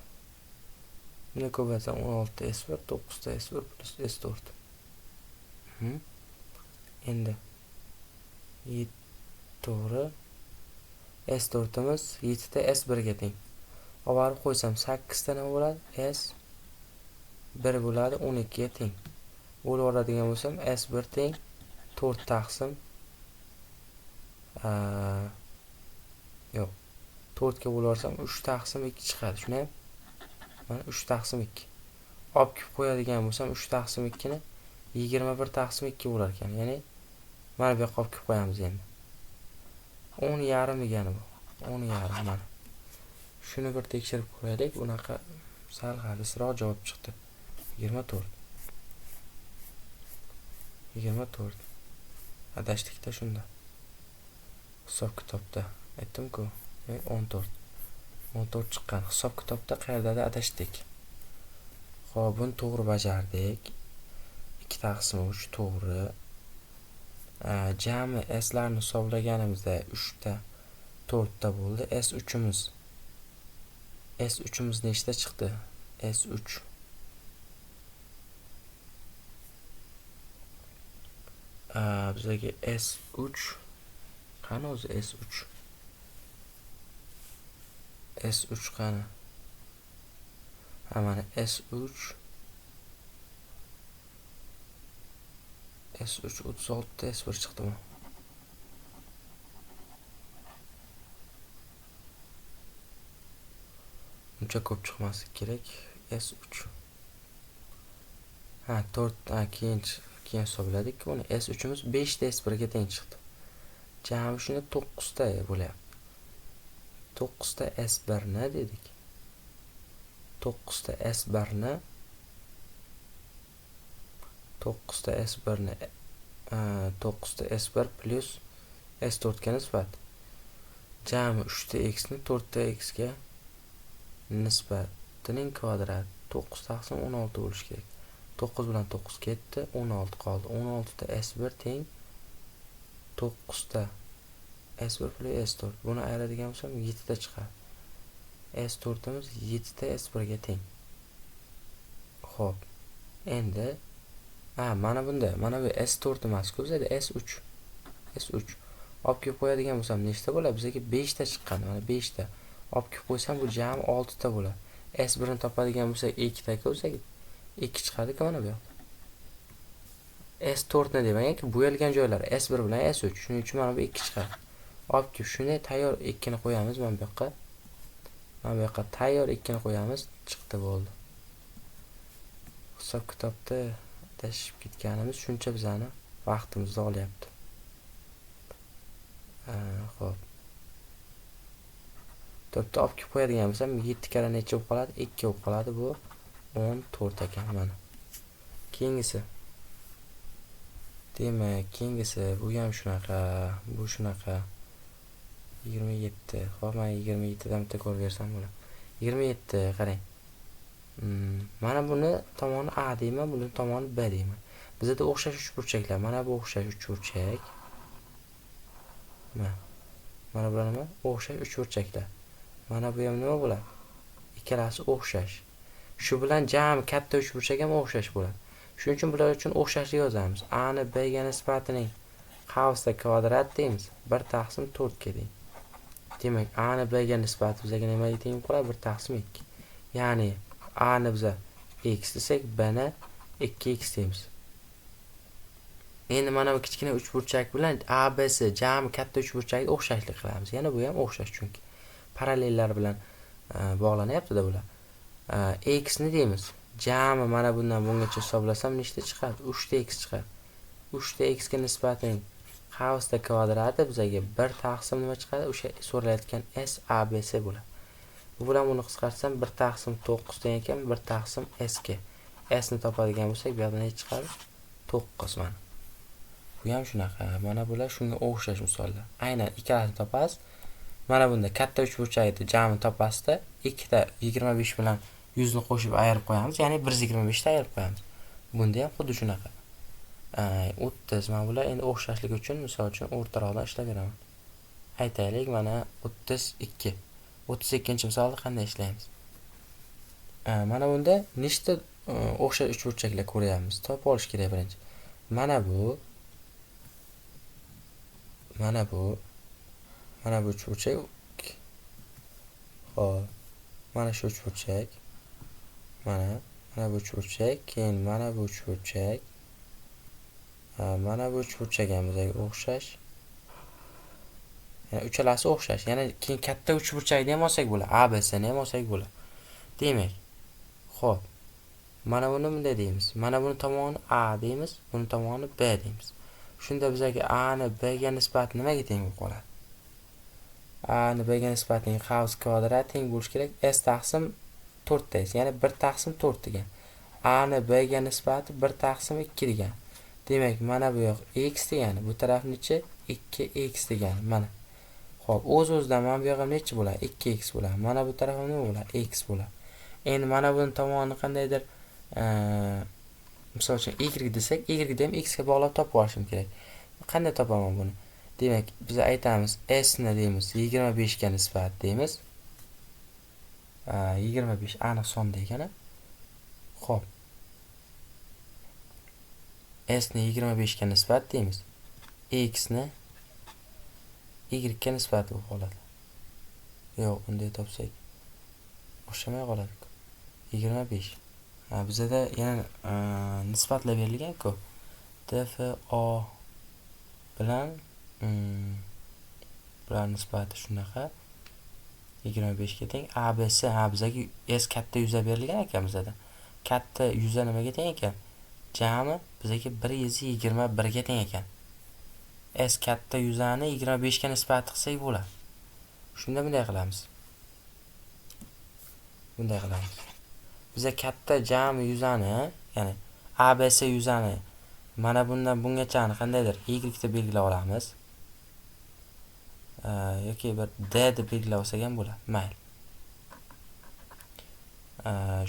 Buni ko'paytirsam 16 ta S1, 9 ta S1 plus S4. Endi to'g'ri. S4imiz 7 ta S1 ga teng. Olib qo'ysam 8 ta nima bo'ladi? S1 bo'ladi, 12 ga teng. Bo'lib oladigan bo'lsam S1 teng 4 taqsim yo'q, 4 ga bo'larsam 3 taqsim 2 chiqadi. Shuni ham mana 3 taqsim 2. Olib kelib qo'yadigan bo'lsam 3 taqsim 2 ni 21 taqsim 2 bo'lar ekan. Ya'ni mana bu yoqqa olib kelib qo'yamiz endi. 10,5 degani bu. 10,5 mana. Shuni bir tekshirib ko'raylik. Bunaqa sal g'alisroq javob chiqdi. 24. 24. Adashdik-da shunda. Hisob kitobda aytdim-ku, 14. 14 chiqqan. Hisob kitobda qayerdadir adashdik. Xo'p, buni to'g'ri bajardik. 2 taqsim 3 to'g'ri. Jami s larni hisoblaganimizda 3 ta 4 ta bo'ldi. S3'imiz nechta chiqdi? S3 bizga S3 qani o'zi S3? S3 qani? Mana S3 36 S1 chiqdimi? Uncha ko'p chiqmaslik kerak. S3 4 keyin hisobladik. Uni S3'imiz 5 ta S1 ga teng chiqdi. Jami shuni 9 ta bo'lyapti. 9 ta S1 ni dedik. 9 ta S1 ni 9 ta S1 ni 9 ta S1 plus S4 ga nisbat. Jami 3 ta X ni 4 ta X ga nisbatining kvadrati 9 taqsim 16 bo'lishi kerak. 9 bilan 9 ketdi, 16 qoldi. 16 ta S1 teng 9 ta S1 plus S4. Buni ayiradigan bo'lsam 7 ta chiqadi. S4'imiz 7 ta S1 ga teng. Xo'p. Endi mana bunda, mana bu S4 emas-ku, bizda S3. S3. Olib kelib qo'yadigan bo'lsam nechta bo'ladi? Bizga 5 ta chiqqan, mana 5 ta. Olib kelib qo'ysam bu jami 6 ta bo'ladi. S1 ni topadigan bo'lsak 2 ta bo'lsa 2 chiqadi-ku mana bu yoqda. S4 ni demak, bo'yalgan joylari S1 bilan S3. Shuning uchun mana bu 2 chiqadi. Olib kelib shuni tayyor 2 ni qo'yamiz mana bu yoqqa. Mana bu yoqqa tayyor 2 ni qo'yamiz, chiqdi bo'ldi. Hisob kitobda adashib ketganimiz shuncha bizani vaqtimizni olyapti. Xo'p. 4 ta olib kelib qo'yadigan bo'lsam 7 kara necha bo'lib qoladi? 2 bo'lib qoladi. Bu 14 ekan mana. Keyingisi. Demak, keyingisi bu ham shunaqa, bu shunaqa. 27. Xo'p, men 27 dan bitta ko'rib bersam bo'ladi. 27 qarang. Mana buni tomoni A deyman, buni tomoni B deyman. Bizda o'xshash uchburchaklar. Mana bu o'xshash uchburchak. Mana bular nima? O'xshash uchburchaklar. Mana bu ham nima bo'ladi? Ikkalasi o'xshash. Shu bilan jami katta uchburchak ham o'xshash bo'ladi. Shuning uchun bular uchun o'xshashlik yozamiz. A ni B ga nisbatining qavsda kvadrat deymiz. 1 taqsim 4 ga teng. Demak, A ni B ga nisbati bizga nimaga teng bo'ladi? 1 taqsim 2. Ya'ni A ni biz x desak, B ni 2x deymiz. Endi mana bu kichkina uchburchak bilan ABC jami katta uchburchakni o'xshashlik qilamiz. Yana bu ham o'xshash chunki parallellar bilan bog'lanyapti-da bular. X ni deymiz. Jami mana bundan bungacha hisoblasam nechta chiqadi? 3 ta x chiqadi. 3 ta x ga nisbatan qavsda kvadrati bizga 1 taqsim nima chiqadi? O'sha so'ralayotgan S ABC bo'ladi. Bu bilan buni qisqartsam 1 taqsim 9 degan ekan, 1 taqsim S ga. S ni topadigan bo'lsak, bu yerda nech chiqadi? 9 mana. Bu ham shunaqa. Mana bular shunga o'xshash misollar. Aynan ikkalasini topasiz. Mana bunda katta uchburchakni jami topasizda 2 ta 25 bilan 100 ni qo'shib ayirib qo'yamiz, ya'ni 125 ta ayirib qo'yamiz. Bunda ham xuddi shunaqa. 30 mana bular endi o'xshashlik uchun, misol uchun o'rtaroqdan ishlab beraman. Aytaylik, mana 32. 32-misolda qanday ishlaymiz? Mana bunda nechta o'xshash uchburchaklar ko'ryapmiz. Topib olish kerak birinchi. Mana bu uchburchak. Xo'p. Mana shu uchburchak. Mana bu uchburchak, keyin mana bu uchburchak. Mana bu uchburchak ham bizga o'xshash. Ya'ni uchalasi o'xshash. Ya'ni keyin katta uchburchakni ham olsak bo'ladi. A, B, C ni ham olsak bo'ladi. Demak, xo'p. Mana buni bunday deymiz. Mana buni tomoni A deymiz, buni tomoni B deymiz. Shunda bizga A ni B ga nisbati nimaga teng bo'lib qoladi? A ni B ga nisbati qaus kvadrat teng bo'lishi kerak S taqsim 4 deysiz. Ya'ni 1 taqsim 4 degan. A ni B ga nisbati 1 taqsim 2 degan. Demak, mana bu yoq x degani, bu tarafnichi 2x degani. Mana. Xo'p, o'z-o'zidan mana bu yoq ham nechi bo'ladi? 2x bo'ladi. Mana bu taraf ham nima bo'ladi? X bo'ladi. Endi mana buni tomoni qandaydir misol uchun y desak, y da ham x ga bog'lab topib olishim kerak. Qanday topaman buni? Demak, biz aytamiz s ni deymiz 25 ga nisbat deymiz. 25 aniq sonda ekan. Xo'p. S ni 25 ga nisbat deymiz. X ni y ga nisbat bo'lib qoladi. Yo'q, bunday topsak o'xshamay qoladi. 25. Bizda yana nisbatlar berilgan-ku. DFO bilan bular nisbati shunaqa 25 ga teng. ABC bizga S katta yuza berilgan ekan bizda. Katta yuza nimaga teng ekan? Jami bizga 121 ga teng ekan. S katta yuzani 25 ga nisbat qilsak bo'ladi. Shunda bunday qilamiz. Bunday qilamiz. Biza katta jami yuzani, ya'ni ABC yuzani mana bundan bungachani qandaydir y deb belgilab olamiz. Yoki bir d deb belgilab olsak ham bo'ladi. Mayli.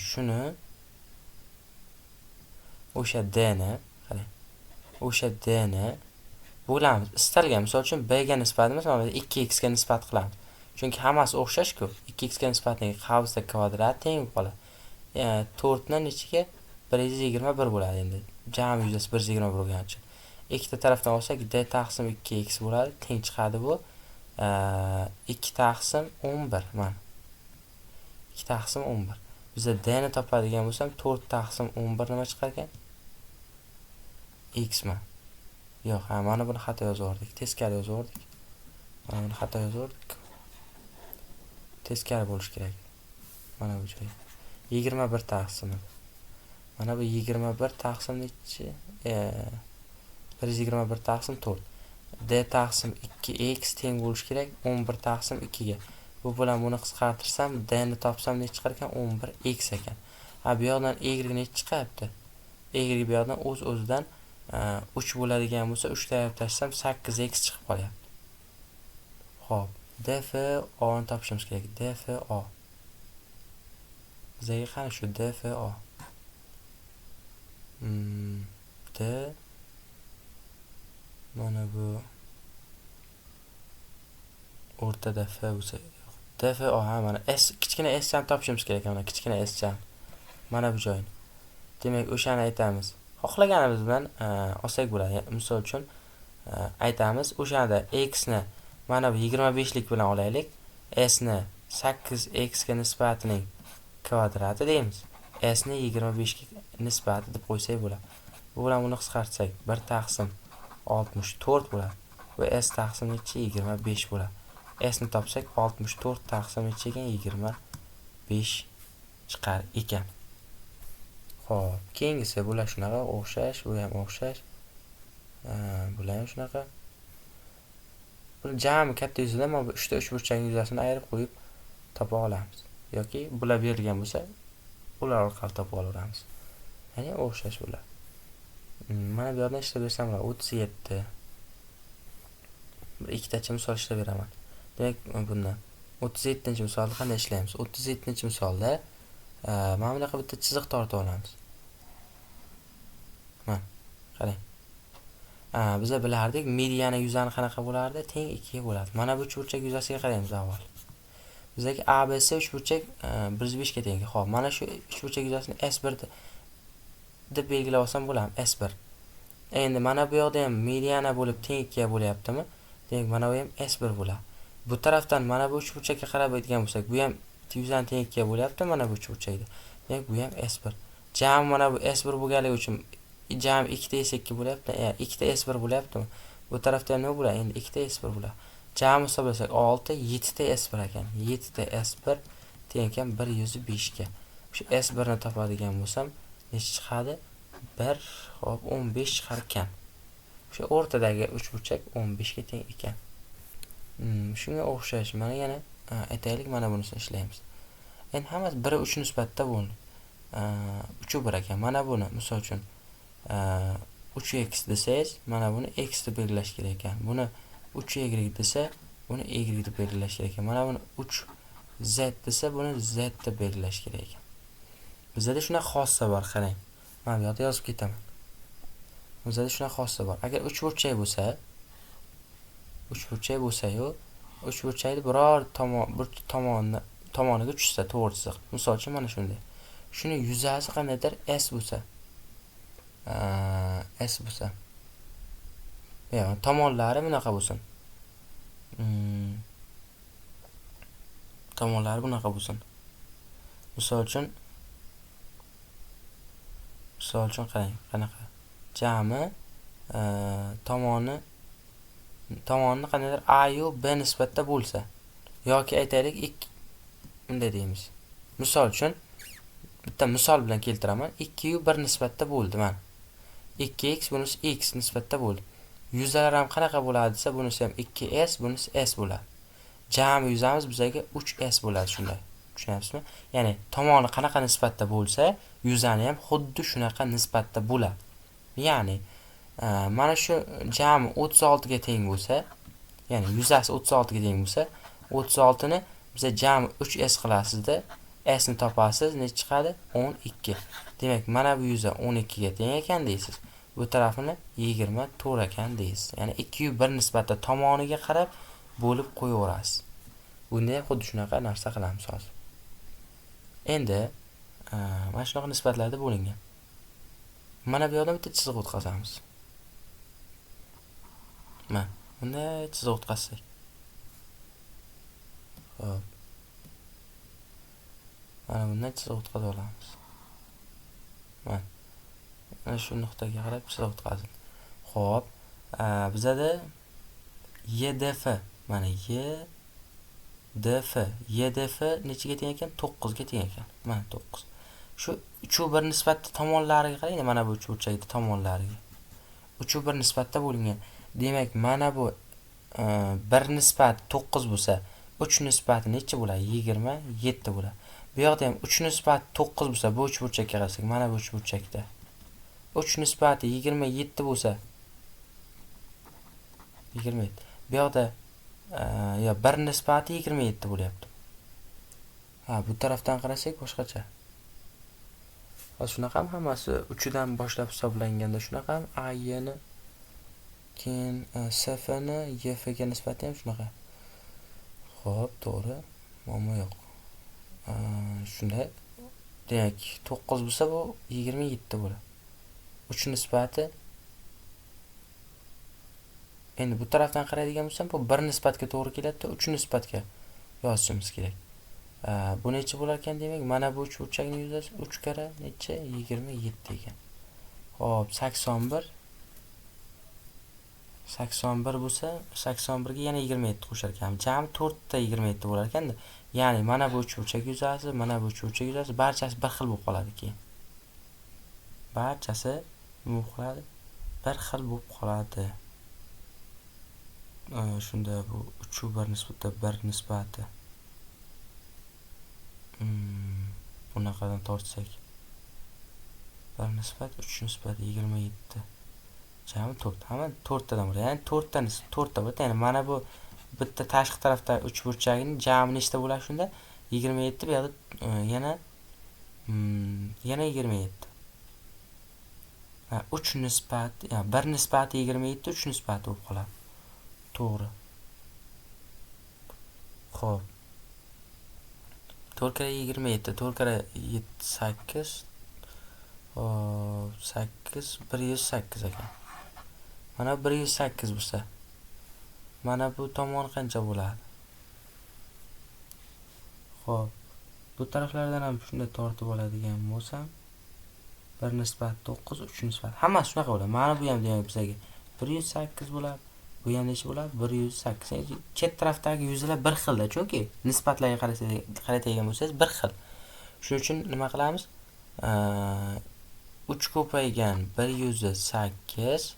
Shuni o'sha d ni, qarang. O'sha d ni bo'lamiz. Istalgan, misol uchun b ga nisbatimiz mana 2x ga nisbat qilamiz. Chunki hammasi o'xshash-ku. 2x ga nisbatning qavsda kvadrat teng bo'ladi. 4 ni nechiga 121 bo'ladi endi. Jami yuzasi 121 bo'lgani uchun. Ikkita tarafdan olsak d taqsim 2x bo'ladi. Teng chiqadi bu 2 taqsim 11. Mana. 2 taqsim 11. Bizda d ni topadigan bo'lsam 4 taqsim 11 nima chiqar ekan? X mi? Yo'q, mana buni xato yozib teskari yozib Mana buni xato yozib teskari bo'lish kerak. Mana bu joy. 21 taqsim. Mana bu 21 taqsim nechi? 121 taqsim 4. D taqsim 2x teng bo'lish kerak 11 taqsim 2 ga. Bu bilan buni qisqartirsam d ni topsam nechi chiqar ekan? 11x ekan. Bu yoqdan y nechi chiqyapti? Y bu yoqdan o'z-o'zidan 3 bo'ladigan bo'lsa 3 taraf tashlasam 8x chiqib qolyapti. Xo'p, DFO ni topishimiz kerak. DFO. Bizga qani shu DFO. D mana bu o'rtada F bo'lsa, DFO mana S kichkina S ni topishimiz kerak mana kichkina S chan. Mana bu joyni. Demak, o'shani aytamiz. Xohlaganimiz bilan olsak bo'ladi. Misol uchun aytamiz, o'shanda x ni mana bu 25 lik bilan olaylik. S ni 8x ga nisbatining kvadrati deymiz. S ni 25 ga nisbati deb qo'ysak bo'ladi. Bu bilan buni qisqartsak 1 taqsim 64 bo'ladi. Va S taqsim nechi? 25 bo'ladi. S ni topsak 64 taqsim nechi ekan? 25 chiqar ekan. Xo'p, keyingisi bular shunaqa o'xshash, bu ham o'xshash. Bular ham shunaqa. Buni jami katta yuzidan mana bu 3 ta uchburchak yuzasini ayirib qo'yib topa olamiz. Yoki bular berilgan bo'lsa, ular orqali topib olaveramiz. Ya'ni o'xshash bular. Mana bu yerdan ishlab bersam, 37. Bir ikkitacha misol ishlab beraman. Demak, bundan 37-misolda qanday ishlaymiz? 37-misolda mana bunaqa bitta chiziq tortib olamiz. Mana, qarang. Biz bilardik, mediana yuzani qanaqa bo'lardi? Teng 2 ga bo'ladi. Mana bu uchburchak yuzasiga qaraymiz avval. Bizga ABC uchburchak 105 ga teng. Xo'p, mana shu uchburchak yuzasini S1 deb belgilab olsam bo'ladi, S1. Endi mana bu yoqda ham mediana bo'lib teng 2 ga bo'lyaptimi? Demak, mana bu ham S1 bo'ladi. Bu tarafdan mana bu uchburchakka qarab aytgan bo'lsak, bu ham yuzani teng 2 ga bo'lyapti, mana bu uchburchakda. Demak, bu ham S1. Jami mana bu S1 bo'lganligi uchun jami 2 ta S2 bo'lyapti. 2 ta S1 bo'lyaptimi? Bu tarafda ham nima bo'ladi? Endi 2 ta S1 bo'ladi. Jami hisoblasak 6, 7 ta S1 ekan. 7 ta S1 teng ekan 105 ga. O'sha S1 ni topadigan bo'lsam, necha chiqadi? 1, hop 15 chiqar ekan. O'sha o'rtadagi uchburchak 15 ga teng ekan. Shunga o'xshash. Mana yana aytaylik, mana bunisini ishlaymiz. Endi hammasi 1 3 nisbatda bo'ldi. 3 1 ekan. Mana buni misol uchun 3x desangiz, mana buni x deb belgilash kerak ekan. Buni 3y desa, buni y deb belgilash kerak ekan. Mana buni 3z desa, buni z deb belgilash kerak ekan. Bizda shuna xossa bor, qarang. Mana bu yerda yozib ketaman. Bizda shuna xossa bor. Agar uchburchak bo'lsa, uchburchak-yu, uchburchakni biror tomoniga tushsa to'g'ri chiziq. Misol uchun mana shunday. Shuni yuzasi qandaydir s bo'lsa, yo'q, tomonlari bunaqa bo'lsin. Tomonlari bunaqa bo'lsin. Misol uchun qarang, qanaqa? Jami tomoni qandaydir a yu b nisbatda bo'lsa, yoki aytaylik bunday deymiz. Misol uchun bitta misol bilan keltiraman. 2 yu 1 nisbatda bo'ldi mana. 2x bunisi x nisbatda bo'ldi. Yuzalar ham qanaqa bo'ladi desa, bunisi ham 2s, bunisi s bo'ladi. Jami yuzamiz bizga 3s bo'ladi shunday. Tushunyapsizmi? Ya'ni tomoni qanaqa nisbatda bo'lsa, yuzani ham xuddi shunaqa nisbatda bo'ladi. Ya'ni mana shu jami 36 ga teng bo'lsa, ya'ni yuzasi 36 ga teng bo'lsa, 36 ni biz jami 3s qilasizda, s ni topasiz, ne chiqadi? 12. Demak, mana bu yuza 12 ga teng ekan deysiz. Bu tarafini 24 ekan deysiz. Ya'ni 2 yu 1 nisbatda tomoniga qarab bo'lib qo'yaverasiz. Bunda ham xuddi shunaqa narsa qilamiz hozir. Endi mana shunaqa nisbatlarda bo'lingan. Mana bu yerda bitta chiziq o'tkazamiz. Mana bunday chiziq o'tkazsak. Xo'p. Mana bundan chiziq o'tkazib olamiz. Mana shu nuqtaga qarab chiziq o'tkazildi. Xo'p, bizada YDF, mana YDF nechiga teng ekan? 9 ga teng ekan. Mana 9. Shu 3/1 nisbatda tomonlariga qarang, mana bu uchburchakning tomonlariga. 3/1 nisbatda bo'lingan. Demak, mana bu 1 nisbat 9 bo'lsa, 3 nisbati necha bo'ladi? 27 bo'ladi. Bu yoqda ham 3 nisbat 9 bo'lsa, bu uchburchakka qarasak, mana bu uchburchakda 3 nisbati 27 bo'lsa, 27. Bu yoqda 1 nisbati 27 bo'lyapti. Bu tarafdan qarasak boshqacha. Shunaqa ham hammasi 3 dan boshlab hisoblanganda shunaqa ham a ni keyin sf ni yf ga nisbati ham shunaqa. Xo'p, to'g'ri. Muammo yo'q. Shunday. Demak, 9 bo'lsa bu 27 bo'ladi. 3 nisbati. Endi bu tarafdan qaraydigan bo'lsam, bu 1 nisbatga to'g'ri keladi-da, 3 nisbatga yozishimiz kerak. Bu necha bo'lar ekan demak? Mana bu uchburchakning yuzasi 3 kara necha? 27 ekan. Xo'p, 81 bo'lsa, 81 ga yana 27 qo'shar ekan. Jami 4 ta 27 bo'lar ekan-da. Ya'ni mana bu uchburchak yuzasi, mana bu uchburchak yuzasi barchasi bir xil bo'lib qoladi keyin. Barchasi nima bo'ladi? Bir xil bo'lib qoladi. Shunda bu 3/1 nisbatda 1 nisbati. Bunaqadan tortsak 1 nisbat 3 nisbat 27. Jami 4. Hamma 4 tadan bo'ladi. Ya'ni 4 ta bo'ladi. Ya'ni mana bu bitta tashqi tarafda uchburchakning jami nechta bo'ladi shunda? 27. Bu yerda yana 27. 3 nisbat, ya'ni 1 nisbati 27, 3 nisbati bo'lib qoladi. To'g'ri. Xo'p. 4 kara 27, 4 kara 8. 8 108 ekan. Mana 108 bo'lsa, mana bu tomon qancha bo'ladi? Xo'p. Bu taraflardan ham shunday tortib oladigan bo'lsam, 1 nisbat 9, 3 nisbat. Hammasi shunaqa bo'ladi. Mana bu ham demak bizga 108 bo'ladi. Bu ham necha bo'ladi? 108. Chet tarafdagi yuzlar bir xilda, chunki nisbatlarga qaraydigan bo'lsangiz bir xil. Shuning uchun nima qilamiz? 3 ko'paygan 108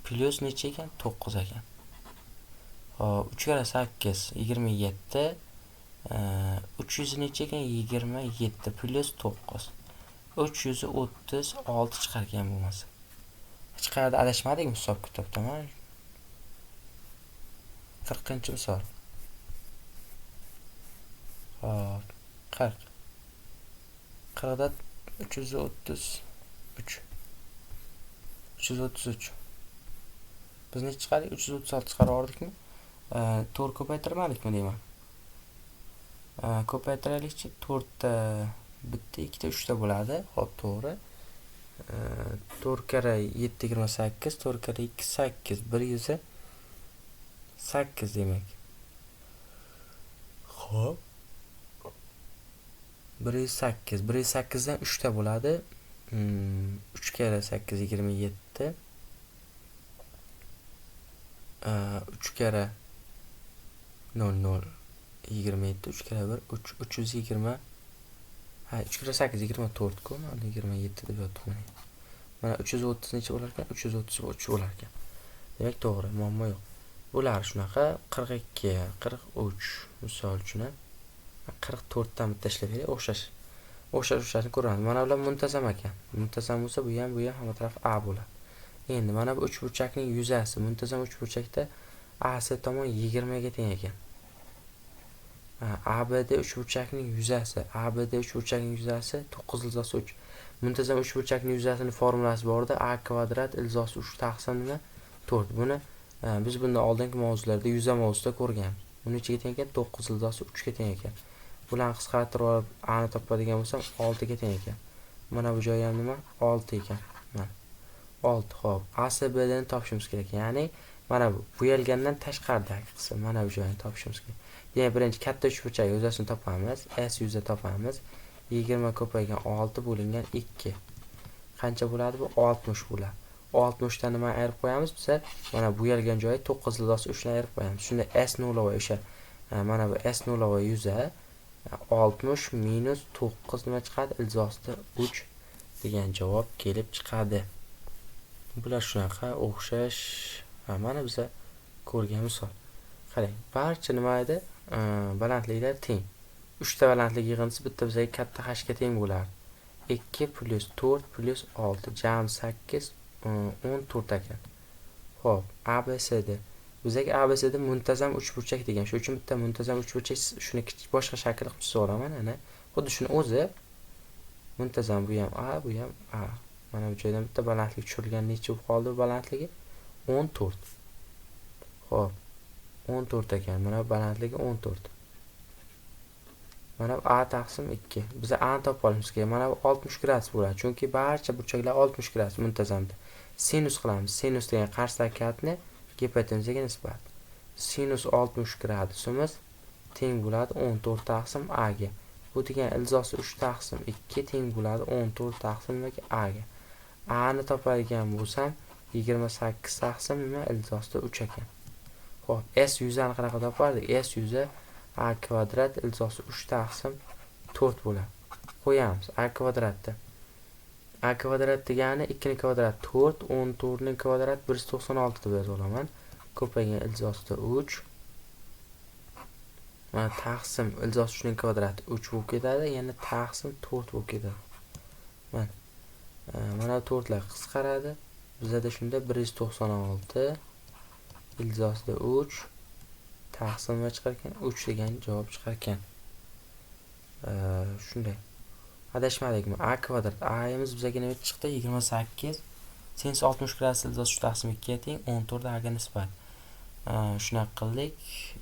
plus necha ekan? 9 ekan. Hop, 3 kere 8 27. 300 necha ekan? 27 plus 9. 336 chiqargan bo'lmasa. Hech qayerda adashmadikmi hisob kitobda? 40-misol. Hop, 40. 40da 333. 333. Biz necha chiqardik? 336 chiqarardikmi? 4 ko'paytirmadikmi deyman. Ko'paytiraylikchi. 4 ta bitta, 2 ta, 3 ta bo'ladi. Hop, to'g'ri. 4 kere 7 28, 4 kere 2 8, 108 demek. Hop. 108, 108dan 3 ta bo'ladi. 3 kere 8 27. 3 kere 00 27, 3 kere 1 320. 3 kere 8 24 ku, mana 27 deb yozdim. Mana 330 necha bo'lar ekan? 333 bo'lar ekan. Demak, to'g'ri, muammo yo'q. Bular shunaqa 42, 43 misol uchun 44 dan bitta tashlab beraylik, o'xshashni ko'ramiz. Mana bular muntazam ekan. Muntazam bo'lsa, bu ham hamma taraf A bo'ladi. Endi mana bu uchburchakning yuzasi, muntazam uchburchakda AC tomon 20 ga teng ekan. ABD uchburchakning yuzasi, ABD uchburchakning yuzasi 9 3. Muntazam uchburchakning yuzasining formulasi borda A kvadrat ilzosi 3 taqsim nima? 4. Buni biz bundan oldingi mavzularda yuza mavzusida ko'rganmiz. Buni ichiga teng ekan 9 ilzosi 3 ga teng ekan. Bularni qisqartirib olib A ni topadigan bo'lsam 6 ga teng ekan. Mana bu joyi ham nima? 6 ekan. Mana 6. Xo'p, ACBD ni topishimiz kerak. Ya'ni mana bu bo'yalgandan tashqaridagi qism, mana bu joyni topishimiz kerak. Demak, birinchi katta uchburchak yuzasini topamiz. S yuza topamiz. 20 ko'paygan 6 bo'lingan 2. Qancha bo'ladi bu? 60 bo'ladi. 60 dan nima ayirib qo'yamiz? Biz mana bo'yalgan joyi 9 ilzosi 3 dan ayirib qo'yamiz. Shunda S nolavoy o'sha mana bu S nolavoy yuza 60 minus 9 nima chiqadi? Ilzosida 3 degan javob kelib chiqadi. Bular shunaqa o'xshash. Mana biz ko'rgan misol. Qarang, barcha nima edi? Balandliklar teng. 3 ta balandlik yig'indisi bitta bizga katta h ga teng bo'lardi. 2 plus 4 plus 6 jami 8 14 ekan. Xo'p, ABCD. Bizga ABCD muntazam uchburchak degan. Shuning uchun bitta muntazam uchburchak shuni boshqa shakl qilib chizaman, ana. Xuddi shuni o'zi muntazam, bu ham A, bu ham A. Mana bu joydan bitta balandlik tushirilgan. Necha bo'lib qoldi bu balandligi? 14. Xo'p, 14 ekan. Mana balandligi 14. Mana A taqsim 2. Biz A ni topib olishimiz kerak. Mana bu 60 gradus bo'ladi. Chunki barcha burchaklar 60 gradus muntazamda. Sinus qilamiz. Sinus degan qarshi harakatni gipotenuzaga nisbat. Sinus 60 gradusimiz teng bo'ladi 14 taqsim A ga. Bu degan ilzosi 3 taqsim 2 teng bo'ladi 14 taqsim A ga. A ni topadigan bo'lsam 28 taqsim nima? Ilzosida 3 ekan. Xo'p, S yuzani qanaqa topardik? S yuzi A kvadrat ilzosi 3 taqsim 4 bo'ladi. Qo'yamiz A kvadratda. A kvadrat degani 2 ni kvadrat 4, 14 ning kvadrat 196 deb yozib olaman. Ko'paygan ilzosida 3. Mana taqsim ilzos 3 ning kvadrati 3 bo'lib ketadi, yana taqsim 4 bo'lib ketadi. Mana 4 lar qisqaradi. Bizda shunda 196 ilzosida 3 taqsim va chiqar ekan 3 degan javob chiqar ekan. Shunday. Adashmadikmi? A kvadrat. A'imiz bizga nima chiqdi? 28. Sinus 60 gradus ilzos 3 taqsim 2 ga teng, 14 A ga nisbat. Shunaqa qildik.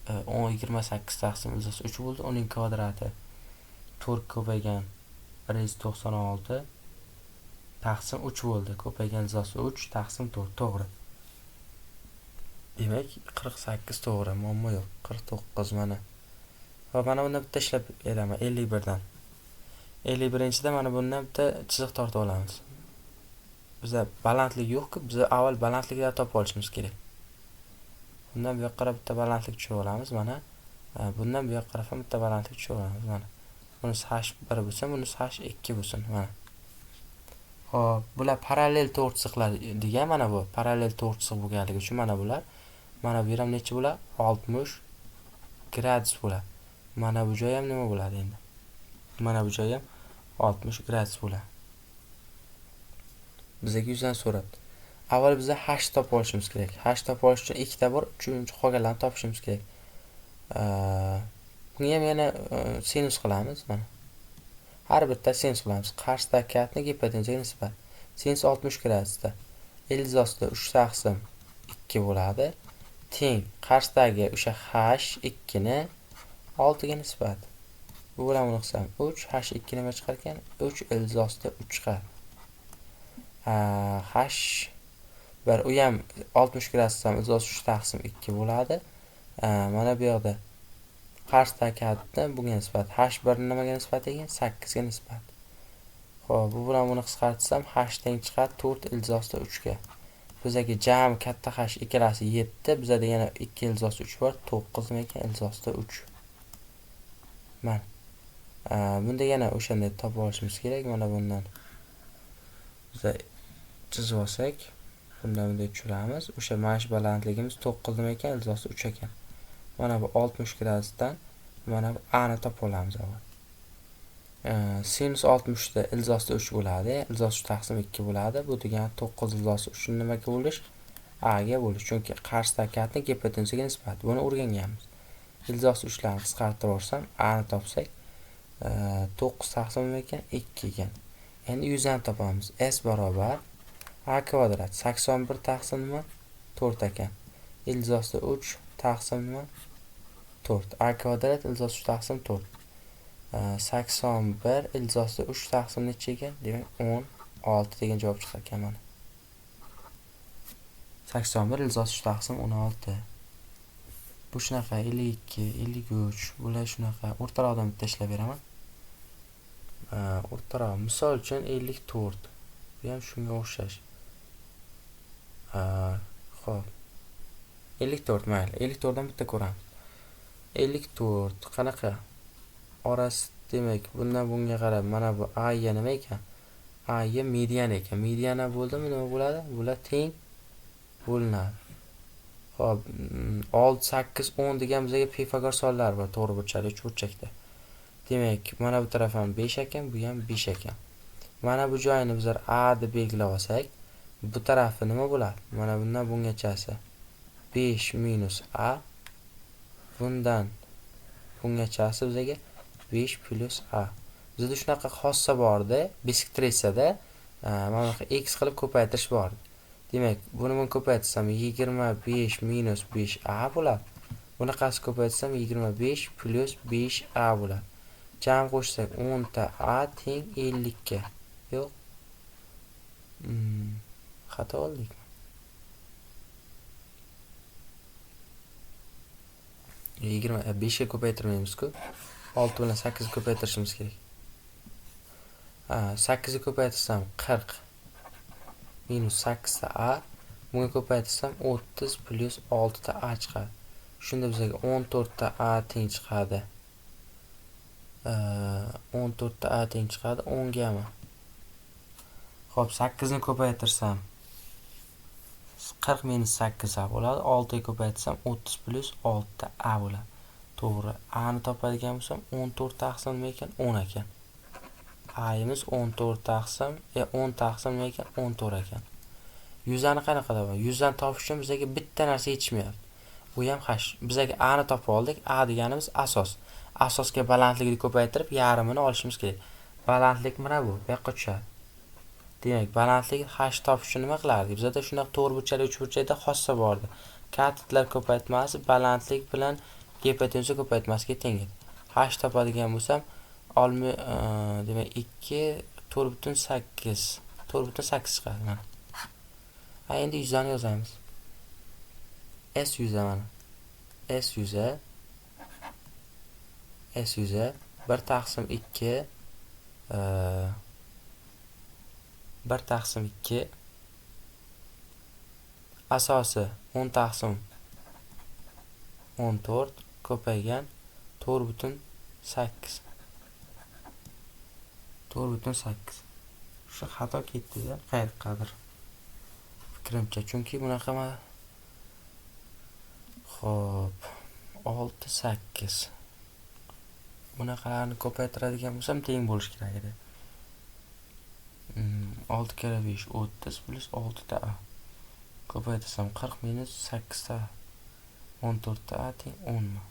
28 taqsim ilzos 3 bo'ldi. Uning kvadrati 4 ko'paygan 196 taqsim 3 bo'ldi. Ko'paygan ilzosi 3 taqsim 4. To'g'ri. Demak, 48 to'g'ri, muammo yo'q. 49 mana. Va mana bundan bitta ishlab beraman 51 dan. 51-da mana bundan bitta chiziq tortib olamiz. Bizda balandlik yo'q-ku, biz avval balandlikni topib olishimiz kerak. Bundan bu yoqqa qarab bitta balandlik tushirib olamiz. Mana bundan bu yoqqa qarab ham bitta balandlik tushirib olamiz. Mana bunisi h1 bo'lsin, bunisi h2 bo'lsin. Mana. Xo'p, bular parallel to'rtchiqlar degan mana bu parallel to'rtchiq bo'lganligi uchun mana bular. Mana bu ham necha bo'ladi? 60 gradus bo'ladi. Mana bu joy ham nima bo'ladi endi? Mana bu joy ham 60 gradus bo'ladi. Bizga yuzdan so'radi. Avval biza h topib olishimiz kerak. H topib olish uchun ikkita bor, uchinchi qolganlarni topishimiz kerak. Buni ham yana sinus qilamiz mana. Har bitta sinus qilamiz. Qarshidagi katni gipotenuzaga nisbat. Sinus 60 gradusda ildiz ostida 3 taqsim 2 bo'ladi. Teng qarshidagi o'sha h2 ni 6 ga nisbat. Bu bilan buni qilsam 3 h2 nima chiqar ekan? 3 ildiz ostida 3 chiqadi. H bir u ham 60 gradusdan ildiz ostida 3 taqsim 2 bo'ladi. Mana bu yoqda qarshidagi katni bunga nisbat. H1 nimaga nisbat ekan? 8 ga nisbat. Xo'p, bu bilan buni qisqartirsam h teng chiqadi 4 ildiz ostida 3 ga. Bizga jami katta h ikkalasi 7, bizda yana 2 ildiz ostida 3 bor, 9 nima ekan? Ildiz ostida 3. Mana. Bunda yana o'shanday topib olishimiz kerak. Mana bundan biz chizib olsak, bundan bunday tushiramiz. O'sha mana shu balandligimiz 9 nima ekan? Ildiz ostida 3 ekan. Mana bu 60 gradusdan mana bu a ni topib olamiz avval. Sinus 60 da ildiz ostida 3 bo'ladi. Ildiz ostida 3 taqsim 2 bo'ladi. Bu degani 9 ildiz ostida 3 nimaga bo'lish? A ga bo'lish. Chunki qarshidagi katni gipotenuzaga nisbat. Buni o'rganganmiz. Ildiz ostida 3 larni qisqartirib olsam, a ni topsak, 9 taqsim nima ekan? 2 ekan. Endi 100 ni topamiz. S barobar a kvadrat 81 taqsim nima? 4 ekan. Ildiz ostida 3 taqsim nima? 4. A kvadrat ildiz ostida 3 taqsim 4. 81 ildiz ostida 3 taqsim necha ekan? Demak 16 degan javob chiqar ekan mana. 81 ildiz ostida 3 taqsim 16. Bu shunaqa 52, 53, bular shunaqa. O'rtaroqdan bitta ishlab beraman. O'rtaroq misol uchun 54. Bu ham shunga o'xshash. Xo'p. 54 mayli. 54 dan bitta ko'ramiz. 54 qanaqa? Orasi demak, bundan bunga qarab mana bu a ga nima ekan? A ga median ekan. Mediana bo'ldimi, nima bo'ladi? Bular teng bo'linadi. Xo'p, 6, 8, 10 degan bizga Pifagor sonlari bor, to'g'ri burchakli uchburchakda. Demak, mana bu taraf ham 5 ekan, bu ham 5 ekan. Mana bu joyini bizlar a deb belgilab olsak, bu tarafi nima bo'ladi? Mana bundan bungachasi 5 minus a. Bundan bungachasi bizga 5 plus a. Bizda shunaqa xossa bor-da, bisektrissiyada mana bu x qilib ko'paytirish bor. Demak, buni ko'paytirsam 25 minus 5a bo'ladi. Bunaqasi ko'paytirsam 25 plus 5a bo'ladi. Jam qo'shsak 10 ta a teng 50 ga. Yo'q. Xato oldikmi? 25 ga ko'paytirmaymiz-ku. 6 bilan 8 ko'paytirishimiz kerak. 8 ga ko'paytirsam 40 minus 8 ta a. Bunga ko'paytirsam 30 plus 6 ta a chiqadi. Shunda bizga 14 ta a teng chiqadi. 14 ta a teng chiqadi 10 gami. Xo'p, 8 ni ko'paytirsam 40 minus 8 a bo'ladi. 6 ga ko'paytirsam 30 plus 6 ta a bo'ladi. To'g'ri. A ni topadigan bo'lsam 14 taqsim nima ekan? 10 ekan. A imiz 14 taqsim, 10 taqsim nima ekan? 14 ekan. 100 ni qanaqa topaman? 100 ni topish uchun bizga bitta narsa yetishmayapti. Bu ham h. Bizga a ni topib oldik. A deganimiz asos. Asosga balandligini ko'paytirib yarmini olishimiz kerak. Balandlik mana bu. Bu yoqqa tushadi. Demak, balandlik h topish uchun nima qilardik? Bizda shunaqa to'rtburchakli uchburchakda xossa bor edi. Katitlar ko'paytmasi balandlik bilan gipotenuza ko'paytmasiga teng edi. H topadigan bo'lsam, demak 2 4.8 4.8 chiqadi mana. Endi 100 ni yozamiz. S 100 mana. S 100 1 taqsim 2 1 taqsim 2 asosi 10 taqsim 14 ko'paygan 4,8. 4,8. Shu xato ketdi-da, qayerqadir. Fikrimcha, chunki bunaqa xo'p, 6, 8. Bunaqalarni ko'paytiradigan bo'lsam teng bo'lish kerak edi. 6 kere 5 30 plus 6 ta a. Ko'paytirsam 40 minus 8 ta 14 ta a teng 10 mi?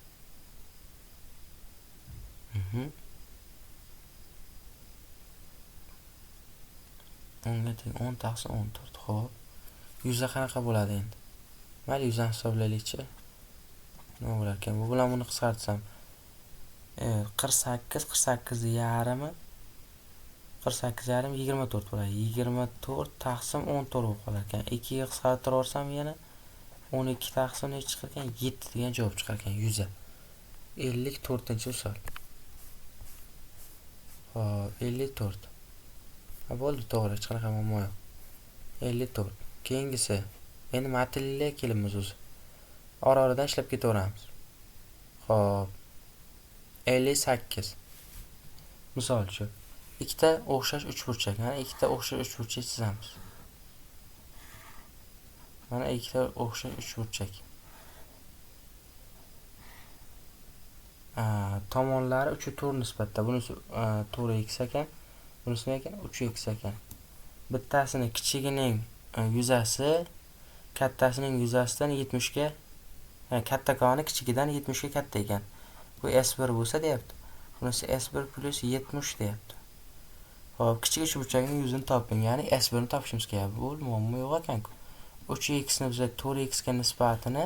10 ga teng 10 taqsim 14. Xo'p. 100 ga qanaqa bo'ladi endi? Mayli 100 ni hisoblaylikchi. Nima bo'lar ekan? Bu bilan buni qisqartsam 48 yarimi 48 yarim 24 bo'ladi. 24 taqsim 14 bo'lib qolar ekan. 2 ga qisqartirib yuborsam yana 12 taqsim necha chiqar ekan? 7 degan javob chiqar ekan 100 ga. 54-misol. Xo'p, 54. Ha bo'ldi, to'g'ri, hech qanaqa muammo yo'q. 54. Keyingisi. Endi matnli kelibmiz o'zi. Ora-oradan ishlab ketaveramiz. Xo'p. 58. Misol shu. Ikkita o'xshash uchburchak. Mana ikkita o'xshash uchburchak chizamiz. Mana ikkita o'xshash uchburchak. Tomonlari 3 nisbatda. Bunisi 4x ekan, bunisi nima ekan? 3x ekan. Bittasini kichigining yuzasi kattasining yuzasidan 70 ga, kattakoni kichigidan 70 ga katta ekan. Bu S1 bo'lsa deyapti. Bunisi S1 plus 70 deyapti. Xo'p, kichik uchburchakning yuzini toping. Ya'ni S1 ni topishimiz kerak. Bu muammo yo'q ekan-ku. 3x ni biz 4x ga nisbatini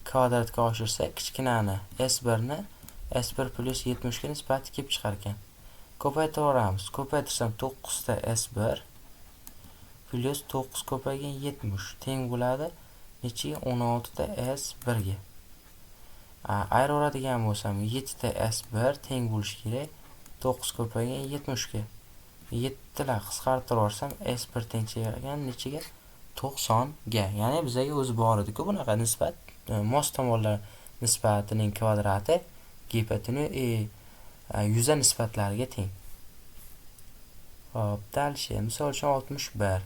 kvadratga oshirsak, kichkinani S1 ni S1 plus 70 ga nisbati kelib chiqar ekan. Ko'paytiramiz. Ko'paytirsam 9 ta S1 plus 9 ko'paygan 70 teng bo'ladi nechiga? 16 ta S1 ga. Ayiraveradigan bo'lsam 7 ta S1 teng bo'lishi kerak 9 ko'paygan 70 ga. 7 la qisqartirib yuborsam S1 tengchiga nechiga? 90 ga. Ya'ni bizga o'zi bor edi-ku bunaqa nisbat, mos tomonlar nisbatining kvadrati gipotenuz yuza nisbatlariga teng. Hop, dalshi. Misol uchun 61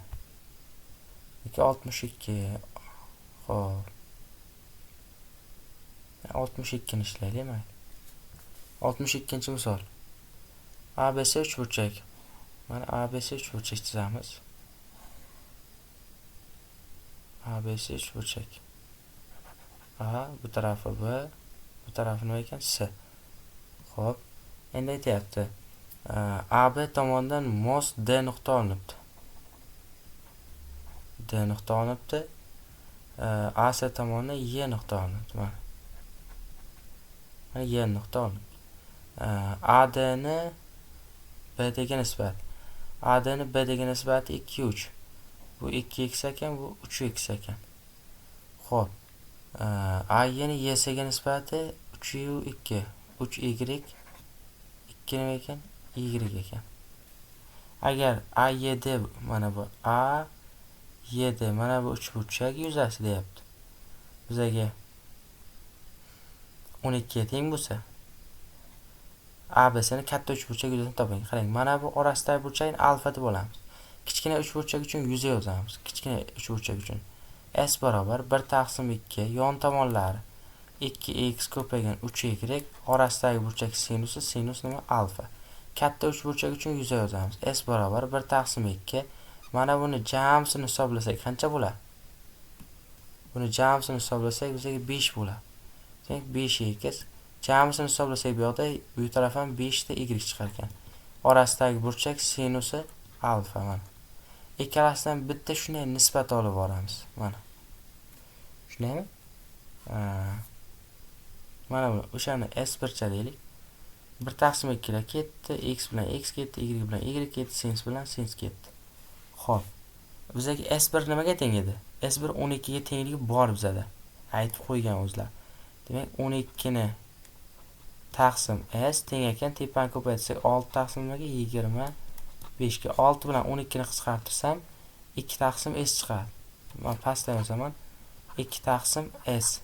yoki 62. Xo'p. 62 ni ishlaylik, mayli. 62-misol. ABC uchburchak. Mana ABC uchburchak chizamiz. ABC uchburchak. Bu tarafi B, bu tarafi nima ekan? C. Xo'p. Endi aytayapti. AB tomonidan mos D nuqta olinibdi. D nuqta olinibdi. AC tomonidan Y nuqta olinibdi. Mana Y nuqta olinibdi. AD ni B degan nisbat. AD ni B degan nisbati 2, 3. Bu 2x ekan, bu 3x ekan. Xo'p. AY ni Y ga nisbati 3u2. 3y 2 nima ekan? Y ekan. Agar AYD mana bu AYD mana bu uchburchak yuzasi deyapti. Bizga 12 ga teng bo'lsa, ABC ni katta uchburchak yuzasini toping. Qarang, mana bu orasidagi burchakni alfa deb olamiz. Kichkina uchburchak uchun yuza yozamiz. Kichkina uchburchak uchun S barobar 1 taqsim 2 yon tomonlari 2x ko'paygan 3y orasidagi burchak sinusi, sinus nima? Alfa. Katta uchburchak uchun yuza yozamiz. S barobar 1 taqsim 2. Mana buni jamsini hisoblasak qancha bo'ladi? Buni jamsini hisoblasak bizga 5 bo'ladi. Demak 5x. Jamsini hisoblasak bu yoqda bu taraf ham 5 ta y chiqar ekan. Orasidagi burchak sinusi alfa mana. Ikkalasidan bitta shunday nisbat olib boramiz. Mana. Shundaymi? Mana bu o'shani S1 deylik. 1 taqsim 2 ga ketdi, x bilan x ketdi, y bilan y ketdi, sinus bilan sinus ketdi. Xo'p. Bizga S1 nimaga teng edi? S1 12 ga tengligi bor bizda. Aytib qo'ygan o'zlar. Demak 12 ni taqsim S teng ekan, tepani ko'paytirsak 6 taqsim nimaga? 25 ga. 6 bilan 12 ni qisqartirsam 2 taqsim S chiqadi. Men pastdan yozaman. 2 taqsim S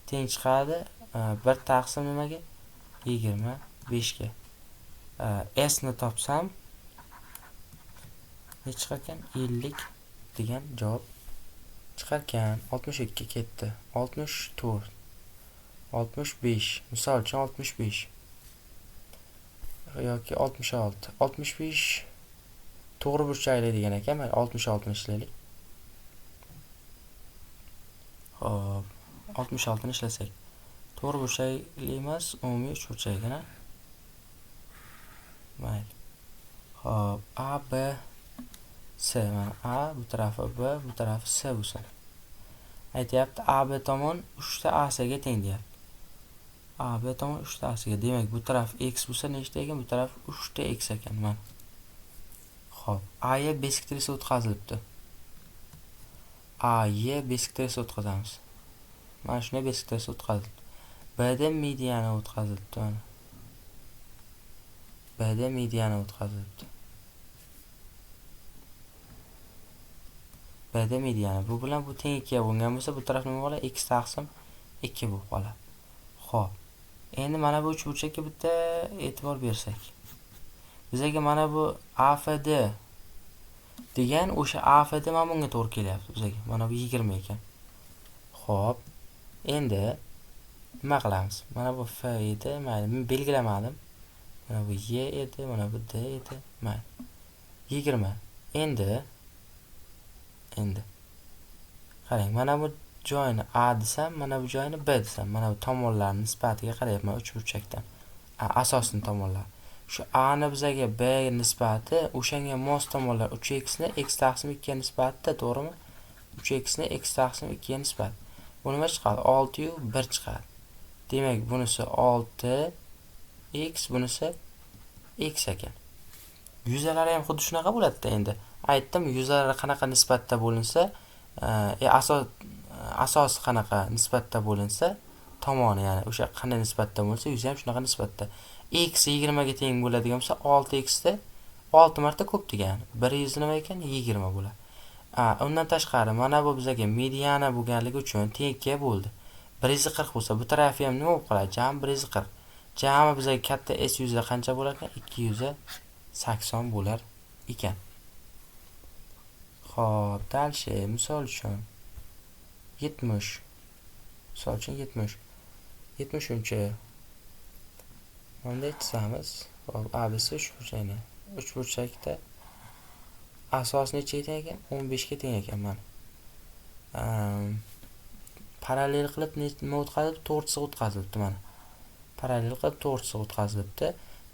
teng chiqadi 1 taqsim nimaga? 25 ga. S ni topsam ne chiqar ekan? 50 degan javob chiqar ekan. 62 ketdi. 64, 65, misol uchun 65 yoki 66. 65 to'g'ri burchakli degan ekan. Mana 66 ni ishlaylik. Xo'p, 66 ni ishlasak. To'g'ri burchakli emas, umumiy uchburchakgina. Mayli. Xo'p, A, B, C. Mana A bu tarafi B, bu tarafi C bo'lsin. Aytyapti A, B tomon 3 ta AC ga teng deyapti. A, B tomon 3 ta AC ga. Demak, bu taraf x bo'lsa nechta ekan? Bu taraf 3 ta x ekan. Mana. Xo'p, A ga besiktirisi o'tkazilibdi. A ga besiktirisi o'tkazamiz. Mana shunday besiktirisi o'tkazilibdi. B da mediana o'tkazilibdi. Mana. B da mediana o'tkazilibdi. B da mediana. Bu bilan bu teng 2 ga bo'lgan bo'lsa, bu taraf nima bo'ladi? X taqsim 2 bo'lib qoladi. Xo'p. Endi mana bu uchburchakka bitta e'tibor bersak. Bizga mana bu AFD degan o'sha AFD mana bunga to'g'ri kelyapti bizga. Mana bu 20 ekan. Xo'p. Endi nima qilamiz? Mana bu F edi, mayli, men belgilamadim. Mana bu Y edi, mana bu D edi, mayli. 20. Endi qarang, mana bu joyini A desam, mana bu joyini B desam, mana bu tomonlarning nisbatiga qarayapman uchburchakdan. Asosni tomonlar. Shu A ni bizga B nisbati, o'shanga mos tomonlar 3x ni x taqsim 2 ga nisbatda, to'g'rimi? 3x ni x taqsim 2 ga nisbat. Bu nima chiqadi? 6 yu 1 chiqadi. Demak, bunisi 6x, bunisi x ekan. Yuzalari ham xuddi shunaqa bo'ladi-da endi. Aytdim, yuzalari qanaqa nisbatda bo'linsa, asos qanaqa nisbatda bo'linsa, tomoni, ya'ni o'sha qanday nisbatda bo'lsa, yuzi ham shunaqa nisbatda. X 20 ga teng bo'ladigan bo'lsa, 6x da 6 marta ko'p degani. 100 nima ekan? 20 bo'ladi. Undan tashqari mana bu bizga mediana bo'lganligi uchun teng 2 ga bo'ldi. 140 bo'lsa, bu tarafi ham nima bo'lib qoladi? Jami 140. Jami bizga katta S yuzi qancha bo'lar ekan? 280 bo'lar ekan. Xo'p, dalshi, misol uchun 70. Misol uchun 70. 70-chi. Bunday chizamiz. Xo'p, ABC uchburchakni. Uchburchakda asos necha ekan? 15 ga teng ekan mana. Parallel qilib nima o'tkazildi? To'g'risi o'tkazilibdi mana. Parallel qilib to'g'risi o'tkazilibdi.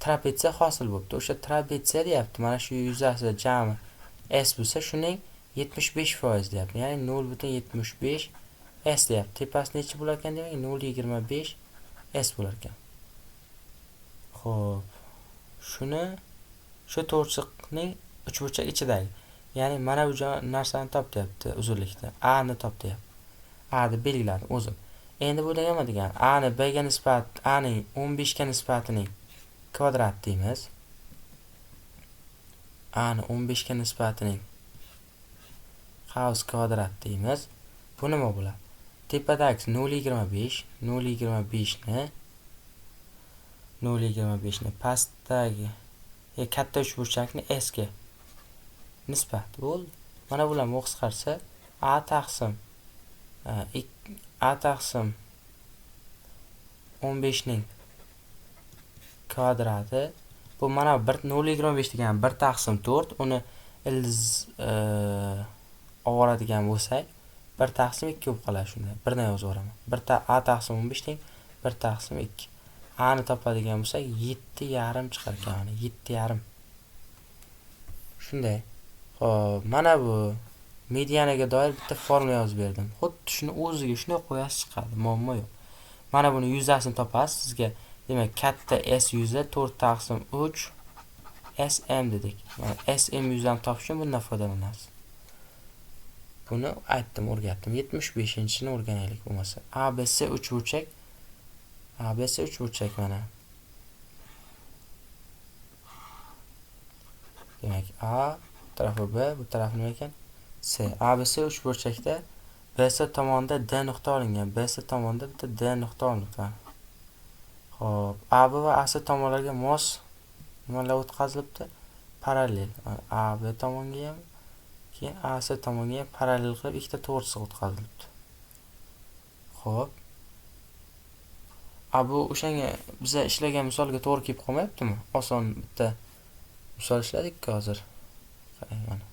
Trapetsiya hosil bo'libdi. O'sha trapetsiya deyapti. Mana shu yuzasida jami S bo'lsa, shuning 75% deyapti. Ya'ni 0.75 S deyapti. Tepasi necha bo'lar ekan demak? 0.25 S bo'lar ekan. Xo'p. Shuni shu to'rtchiqning uchburchak ichidagi. Ya'ni mana bu narsani top deyapti uzunlikda. A ni top deyapti. A ni belgiladim o'zim. Endi bu nima degani? A ni B ga nisbat, A ning 15 ga nisbatining kvadrat deymiz. A ni 15 ga nisbatining qaus kvadrat deymiz. Bu nima bo'ladi? Tepadagi 0.25 ni pastdagi katta uchburchakni S ga nisbat bo'ldi. Mana bularni qisqarsa A taqsim 15 ning kvadrati. Bu mana 0.25 degan 1 taqsim 4, uni ildiz oladigan bo'lsak, 1 taqsim 2 bo'lib qoladi shunda. Birdan yozib o'raman. A taqsim 15 teng 1 taqsim 2. A ni topadigan bo'lsak 7,5 chiqar ekan. 7,5. Shunday. Xo'p, mana bu medianaga doir bitta formula yozib berdim. Xuddi shuni o'ziga shunday qo'yasiz chiqadi, muammo yo'q. Mana buni yuzasini topasiz. Sizga demak katta S yuzi 4 taqsim 3 SM dedik. Mana SM yuzini topish uchun bundan foydalanasiz. Buni aytdim, o'rgatdim. 75-ni o'rganaylik bo'lmasa. ABC uchburchak. ABC uchburchak mana. Demak, A tarafi B, bu taraf nima ekan? C. ABC uchburchakda BC tomonida D nuqta olingan. BC tomonida bitta D nuqta olingan. Xo'p, AB va AC tomonlarga mos nimalar o'tkazilibdi? Parallel. AB tomonga ham, keyin AC tomonga ham parallel qilib ikkita to'g'ri o'tkazilibdi. Xo'p. Bu o'shanga biza ishlagan misolga to'g'ri kelib qolmayaptimi? Oson bitta misol ishladik hozir. Qarang mana.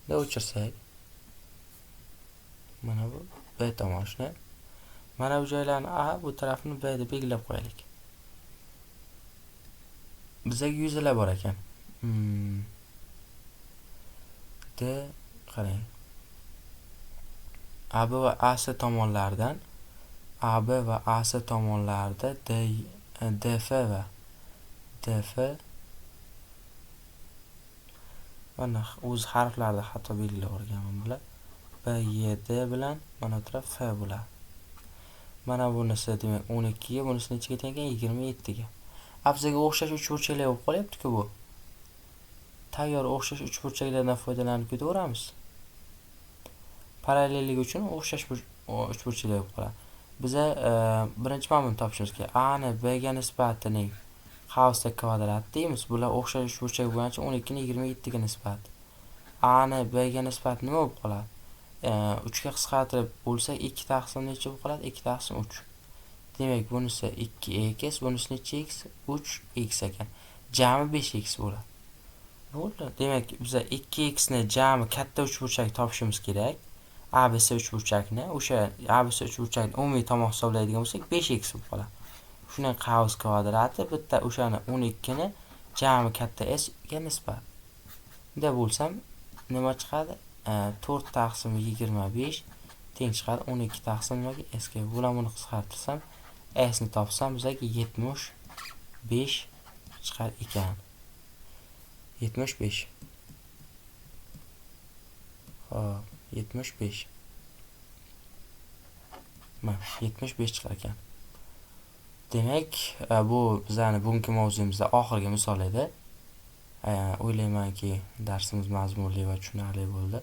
Bunday o'chirsak, mana bu B tomon shuni. Mana bu joylarni A, bu tarafini B deb belgilab qo'yaylik. Bizaga yuzalar bor ekan. D qarang. AB va AC tomonlaridan AB va AC tomonlarida DF va DF mana o'z harflarida xato belgilab o'rganman bular. BYD bilan mana bu taraf F bo'ladi. Mana bunisi demak 12 ga, bunisi nechiga teng ekan? 27 ga. Bizga o'xshash uchburchaklar bo'lib qolyapti-ku bu. Tayyor o'xshash uchburchaklardan foydalanib ketaveramiz. Parallellik uchun o'xshash uchburchaklar bo'lib qoladi. Biza birinchi mazmun topishimiz kerak. A ni B ga nisbatining Gauss kvadrat deymiz. Bular o'xshash uchburchak bo'yicha 12 ni 27 ga nisbat. A ni B ga nisbat nima bo'lib qoladi? 3 ga qisqartirib bo'lsa 2 taqsim necha bo'lib qoladi? 2 taqsim 3. Demak, bunisi 2x, bunisi necha x? 3x ekan. Jami 5x bo'ladi. Bo'ldi. Demak, biz 2x ni jami katta uchburchak topishimiz kerak. ABC uchburchakni, o'sha ABC uchburchakni umumiy tomon hisoblaydigan bo'lsak 5x bo'lib qoladi. Shundan Gauss kvadrati bitta o'shani 12 ni jami katta s ga nisbat. Bunday bo'lsam nima chiqadi? 4 taqsim 25 teng chiqadi 12 taqsim s ga. Buni qisqartirsam s ni topsam bizaga 75 chiqar ekan. 75. Xo'p, 75. Mana 75 chiqar ekan. Demak, bu bizning bugungi mavzumizda oxirgi misol edi. O'ylaymanki, darsimiz mazmunli va tushunarli bo'ldi.